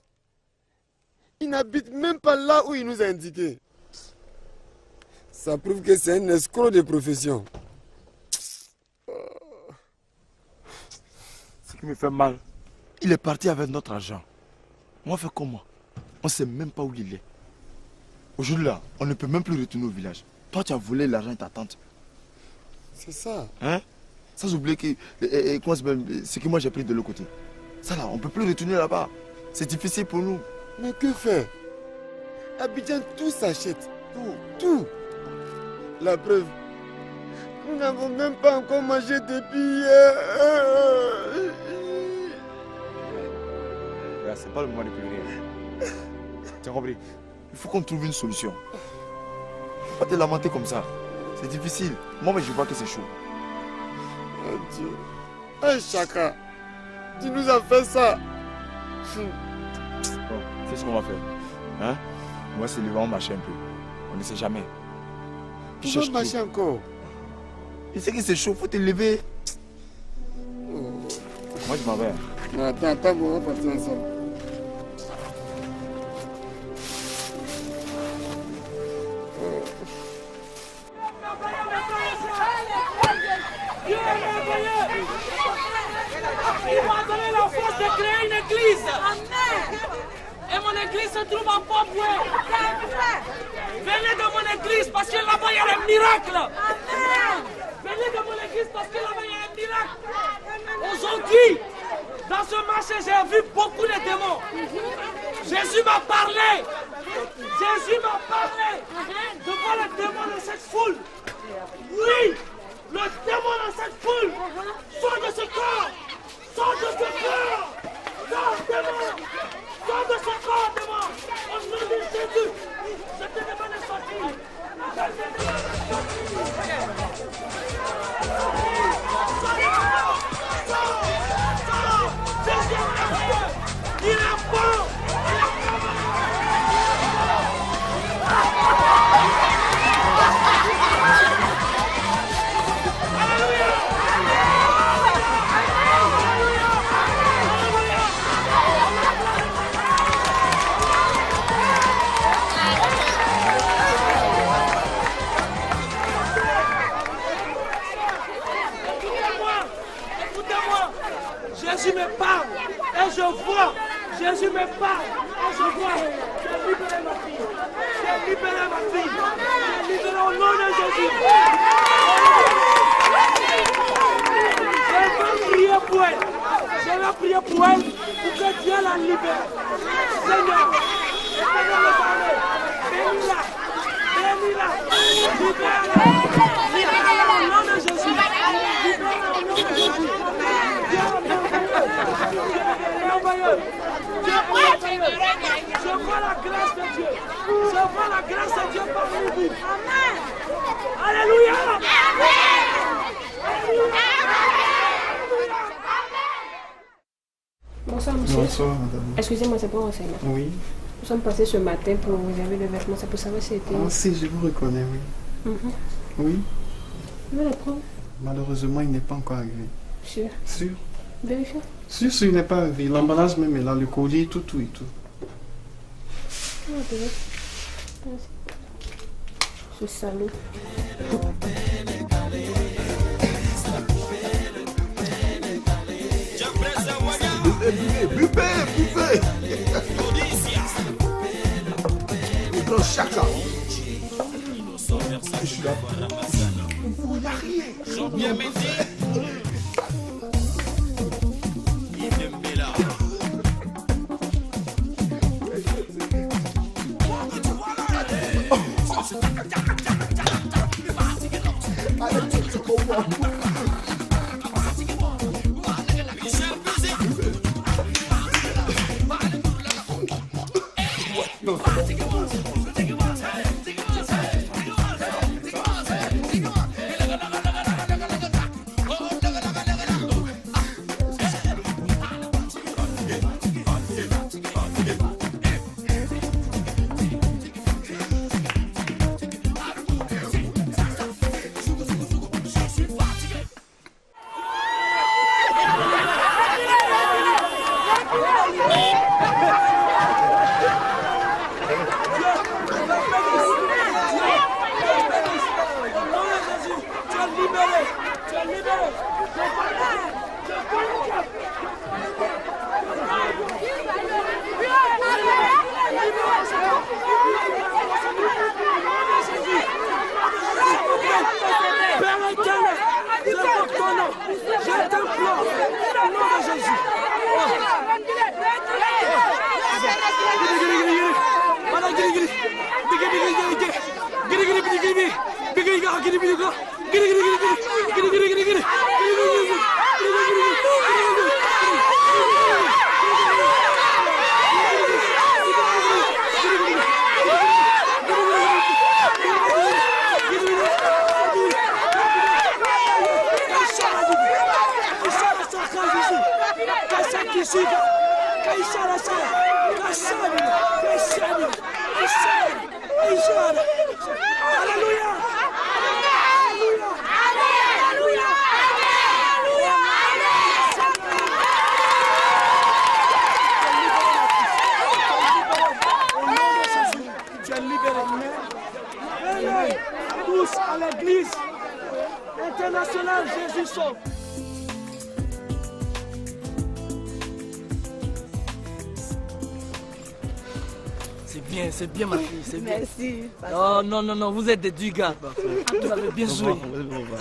il n'habite même pas là où il nous a indiqué. Ça prouve que c'est un escroc de profession. Ce qui me fait mal, il est parti avec notre argent. On va faire comment? On ne sait même pas où il est. Aujourd'hui là, on ne peut même plus retourner au village. Toi, tu as volé l'argent de ta tante. C'est ça. Hein? Sans oublier que ce que moi j'ai pris de l'autre côté. Ça là, on ne peut plus retourner là-bas. C'est difficile pour nous. Mais que faire? Abidjan, tout s'achète. Tout. La preuve, nous n'avons même pas encore mangé depuis hier. C'est pas le moment de pleurer. Tu as compris? Il faut qu'on trouve une solution. Il ne faut pas te lamenter comme ça. C'est difficile. Moi, mais je vois que c'est chaud. Oh Dieu. Hey Chaka, tu nous as fait ça. Bon, c'est ce qu'on va faire. Hein? On va se lever, on marcher un peu. On ne sait jamais. Tu vas marcher encore? Tu sais que c'est chaud, faut te lever. Moi, je m'en vais. Attends, on va partir ensemble. Il m'a donné la force de créer une église. Amen. Et mon église se trouve à Port-Boué. Venez de mon église parce que là-bas il y a un miracle. Amen. Venez de mon église parce que là-bas il y a un miracle. Aujourd'hui, dans ce marché, j'ai vu beaucoup de démons. Jésus m'a parlé. Jésus m'a parlé de voir le démon de cette foule. Oui, le démon de cette foule. Sors de ce corps. Sors de ce corps. Sors, démon. Sors de ce corps, démon. Au nom de Jésus, je te demande de sortir. Il est bon. vois. Jésus me parle. On se voit. J'ai libéré ma fille. J'ai libéré ma fille. J'ai libéré au nom de Jésus. Je vais prier pour elle. Je vais prier pour elle pour que Dieu la libère. Seigneur, bénis-la. Bénis-la. Libère-la. Libère-la au nom de Jésus. Libère-la au nom de Jésus. Je vois la grâce de Dieu. Je vois la grâce de Dieu parmi vous. Amen. Alléluia. Bonsoir monsieur. Bonsoir madame. Excusez-moi, c'est pour renseignement. Oui. Nous sommes passés ce matin pour réserver le vêtement. C'est pour savoir si c'était... Ah si, je vous reconnais, oui. Oui. Je vais le prendre. Malheureusement, il n'est pas encore arrivé. Sûr. Sûr. Vérifiez. Sûr, il n'est pas arrivé. L'emballage même est là, le colis, tout et tout. Ce salaud. Buvez. Le grand chaka. Je suis là. Vous ne rien. Tous à l'église internationale Jésus sauve. C'est bien ma fille, c'est bien. Merci. Oh, non, vous êtes des deux gars. Vous avez bien joué.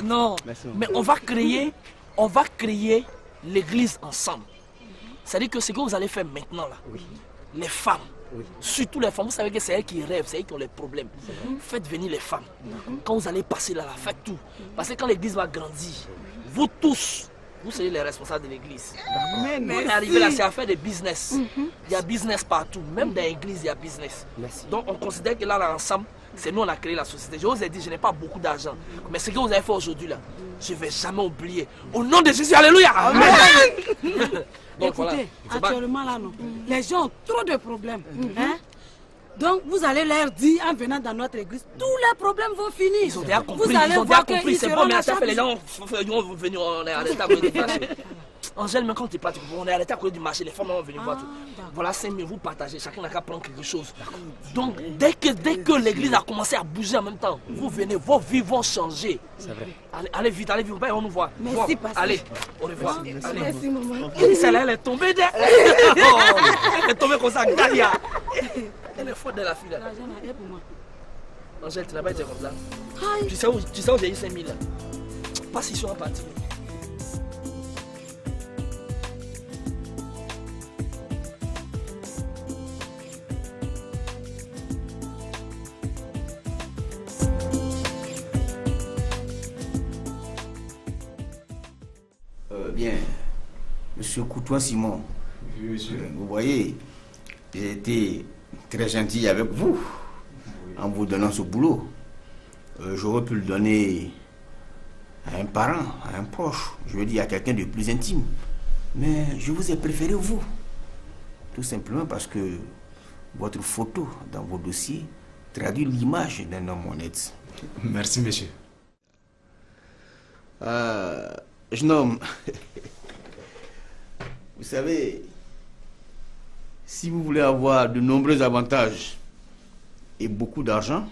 Non, mais on va créer l'église ensemble. C'est-à-dire que ce que vous allez faire maintenant là, les femmes, surtout les femmes, vous savez que c'est elles qui rêvent, c'est elles qui ont les problèmes. Faites venir les femmes. Quand vous allez passer là, faites tout. Parce que quand l'église va grandir, vous tous, vous serez les responsables de l'église. Vous arrivez là, c'est à faire des business. Il y a business partout. Même dans l'église, il y a business. Donc on considère que là ensemble, c'est nous on a créé la société. Je vous ai dit, je n'ai pas beaucoup d'argent. Mais ce que vous avez fait aujourd'hui là, je ne vais jamais oublier. Au nom de Jésus, alléluia. Amen. Donc, écoutez, voilà, actuellement là, non. Les gens ont trop de problèmes. Hein? Donc, vous allez leur dire, en venant dans notre église, tous les problèmes vont finir. Ils ont déjà compris, vous allez ils ont déjà compris. C'est bon, mais à les gens vont venir, on est arrêtés. Angèle, même quand tu es parti, on est arrêté à côté du marché, les femmes vont venir voir tout. Voilà 5 000, vous partagez, chacun n'a qu'à prendre quelque chose. Donc, dès que l'église a commencé à bouger en même temps, vous venez, vos vies vont changer. C'est vrai. Allez vite, on nous voit. Merci, pasteur. Allez, au revoir. Merci, maman. Celle-là, elle est tombée. Elle est tombée comme ça, Galia. Elle est faute de la fille là. Angèle, tu n'as pas été comme ça. Tu sais où j'ai eu 5 000 là. Pas si sont partis. Bien, Monsieur Coutois Simon, oui, monsieur. Vous voyez, j'ai été très gentil avec vous en vous donnant ce boulot. J'aurais pu le donner à un parent, à un proche, je veux dire à quelqu'un de plus intime. Mais je vous ai préféré vous, tout simplement parce que votre photo dans vos dossiers traduit l'image d'un homme honnête. Merci, monsieur. Jeune homme, vous savez, si vous voulez avoir de nombreux avantages et beaucoup d'argent,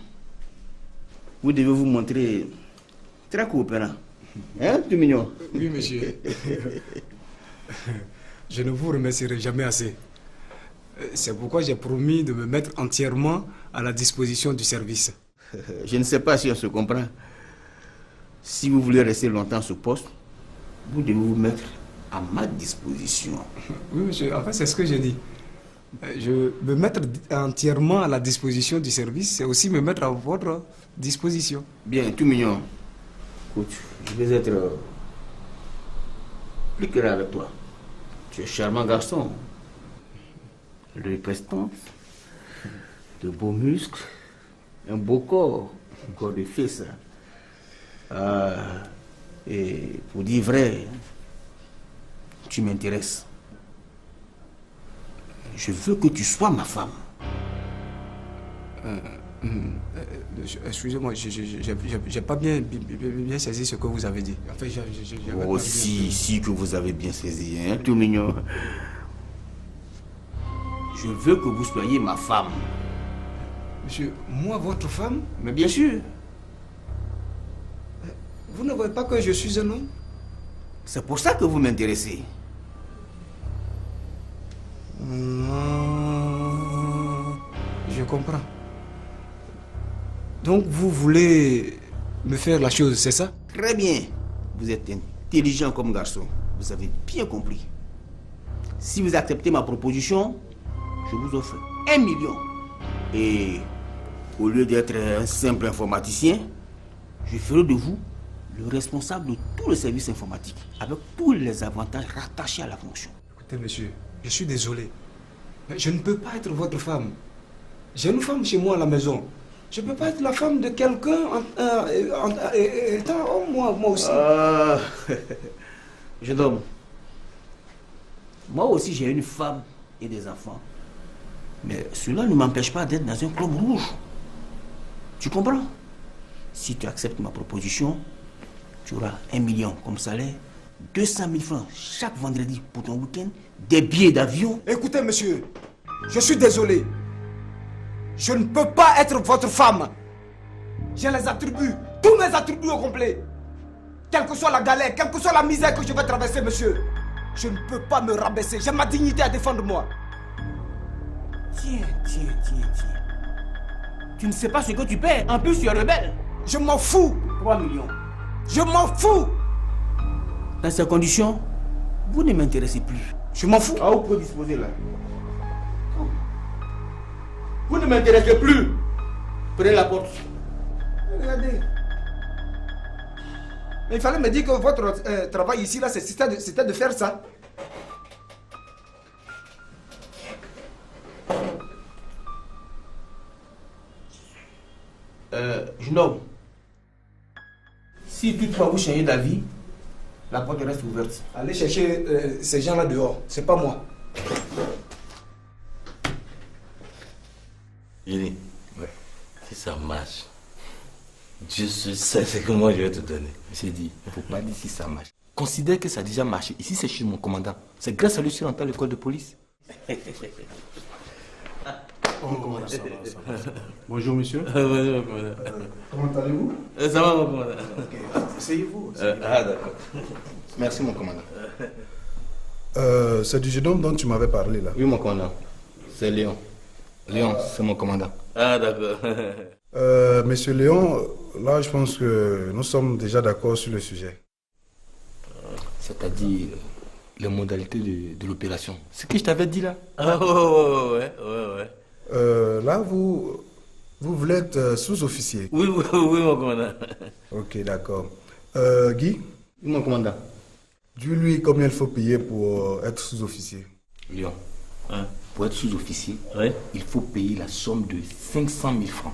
vous devez vous montrer très coopérant. Hein, tout mignon? Oui, monsieur. Je ne vous remercierai jamais assez. C'est pourquoi j'ai promis de me mettre entièrement à la disposition du service. Je ne sais pas si on se comprend. Si vous voulez rester longtemps sur poste, vous devez vous mettre à ma disposition. Oui, monsieur. En fait, c'est ce que j'ai dit. Je me mettre entièrement à la disposition du service, c'est aussi me mettre à votre disposition. Bien, tout mignon. Écoute, je vais être plus clair avec toi. Tu es un charmant garçon. De prestance, de beaux muscles, un beau corps, un corps de fils. Et pour dire vrai, tu m'intéresses. Je veux que tu sois ma femme. Excusez-moi, j'ai pas bien saisi ce que vous avez dit. En fait, si que vous avez bien saisi, hein, tout mignon. Je veux que vous soyez ma femme. Monsieur, moi, votre femme? Mais bien sûr. Vous ne voyez pas que je suis un homme? C'est pour ça que vous m'intéressez. Je comprends. Donc vous voulez me faire la chose, c'est ça? Très bien. Vous êtes intelligent comme garçon. Vous avez bien compris. Si vous acceptez ma proposition, je vous offre 1 million. Et au lieu d'être un simple informaticien, je ferai de vous le responsable de tout le service informatique, avec tous les avantages rattachés à la fonction. Écoutez, monsieur, je suis désolé, mais je ne peux pas être votre femme. J'ai une femme chez moi à la maison. Je ne peux pas être la femme de quelqu'un étant homme, moi aussi. Jeune homme, moi aussi j'ai une femme et des enfants. Mais cela ne m'empêche pas d'être dans un club rouge. Tu comprends? Si tu acceptes ma proposition, tu auras 1 million comme salaire, 200 000 francs chaque vendredi pour ton week-end, des billets d'avion. Écoutez, monsieur, je suis désolé. Je ne peux pas être votre femme. J'ai les attributs, tous mes attributs au complet. Quelle que soit la galère, quelle que soit la misère que je vais traverser, monsieur, je ne peux pas me rabaisser. J'ai ma dignité à défendre moi. Tiens. Tu ne sais pas ce que tu perds. En plus, tu es rebelle. Je m'en fous. 3 millions. Je m'en fous. Dans ces conditions, vous ne m'intéressez plus. Je m'en fous. Ah, vous pouvez disposer là. Vous ne m'intéressez plus. Prenez la porte. Regardez. Mais il fallait me dire que votre travail ici, là, c'était de faire ça. Jeune homme, si toutefois vous changez d'avis, la porte reste ouverte. Allez chercher ces gens-là dehors, c'est pas moi. Jenny, si ça marche, Dieu sais ce que moi je vais te donner. C'est dit, il ne faut pas dire si ça marche. considère que ça a déjà marché. Ici, c'est chez mon commandant. C'est grâce à lui que je suis rentré à l'école de police. Bonjour, monsieur. Bonjour, commandant. Comment allez-vous? Ça va, mon commandant. Asseyez-vous. Ah, d'accord. Merci, mon commandant. C'est du jeune homme dont tu m'avais parlé, là. Oui, mon commandant. C'est Léon. Léon, c'est mon commandant. Ah, d'accord. Monsieur Léon, là, je pense que nous sommes déjà d'accord sur le sujet. C'est-à-dire les modalités de l'opération. C'est ce que je t'avais dit là. Ah, ouais. Là, vous voulez être sous-officier. Oui, mon commandant. Ok, d'accord. Guy? Oui, mon commandant. Dis-lui combien il faut payer pour être sous-officier. Léon, pour être sous-officier, il faut payer la somme de 500 000 francs.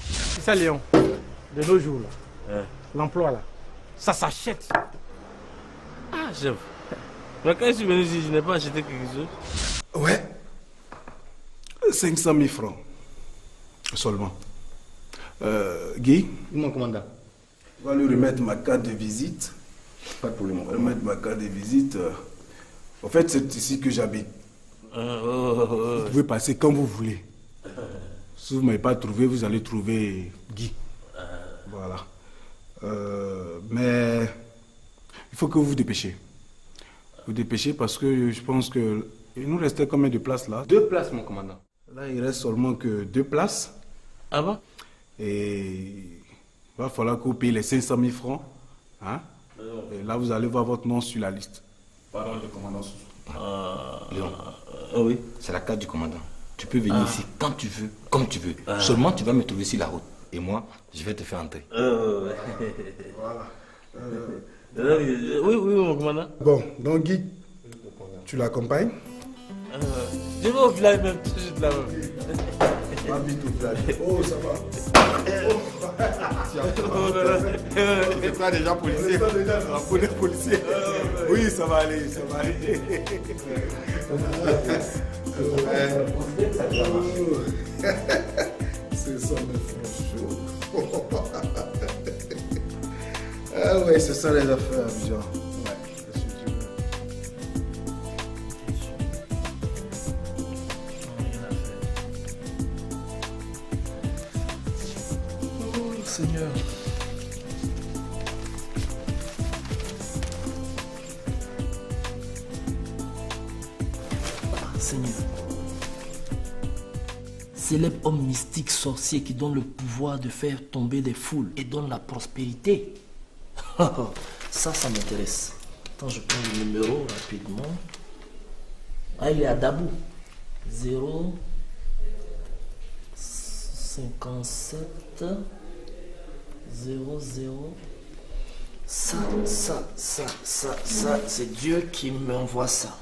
C'est ça, Léon. De nos jours, là. L'emploi, là. Ça s'achète. Ah, chef. Mais quand je suis venu ici, je n'ai pas acheté quelque chose. Ouais. 500 000 francs. Seulement. Guy? Oui, mon commandant. On va lui remettre ma carte de visite. Pas de problème. Remettre ma carte de visite. En fait, c'est ici que j'habite. Vous pouvez passer quand vous voulez. Si vous ne m'avez pas trouvé, vous allez trouver Guy. Voilà. Mais il faut que vous vous dépêchez. Vous dépêchez parce que je pense que il nous restait combien de places là? 2 places, mon commandant. Là, il reste seulement que 2 places. Ah bon? Et il va falloir que vous payiez les 500 000 francs. Hein? Et là, vous allez voir votre nom sur la liste. Pardon, le commandant. Léon, oui, c'est la carte du commandant. Tu peux venir ici quand tu veux, comme tu veux. Seulement, tu vas me trouver sur la route. Et moi, je vais te faire entrer. Voilà. Oui, mon commandant. Bon, donc Guy, tu l'accompagnes? Je vais au village même, tout de suite là-bas. Habite au village. Oh, ça va. C'est pas déjà policier. Policier. Oui, ça va aller, ça va aller. C'est ça, mes francs. Ah ouais, c'est ça les affaires, Abidjan. Ouais, je suis sûr. Oh, Seigneur. Seigneur. Célèbre homme mystique sorcier qui donne le pouvoir de faire tomber des foules et donne la prospérité. Ça m'intéresse. Attends, je prends le numéro rapidement. Ah, il est à Dabou. 0 57 00. Ça, c'est Dieu qui m'envoie ça.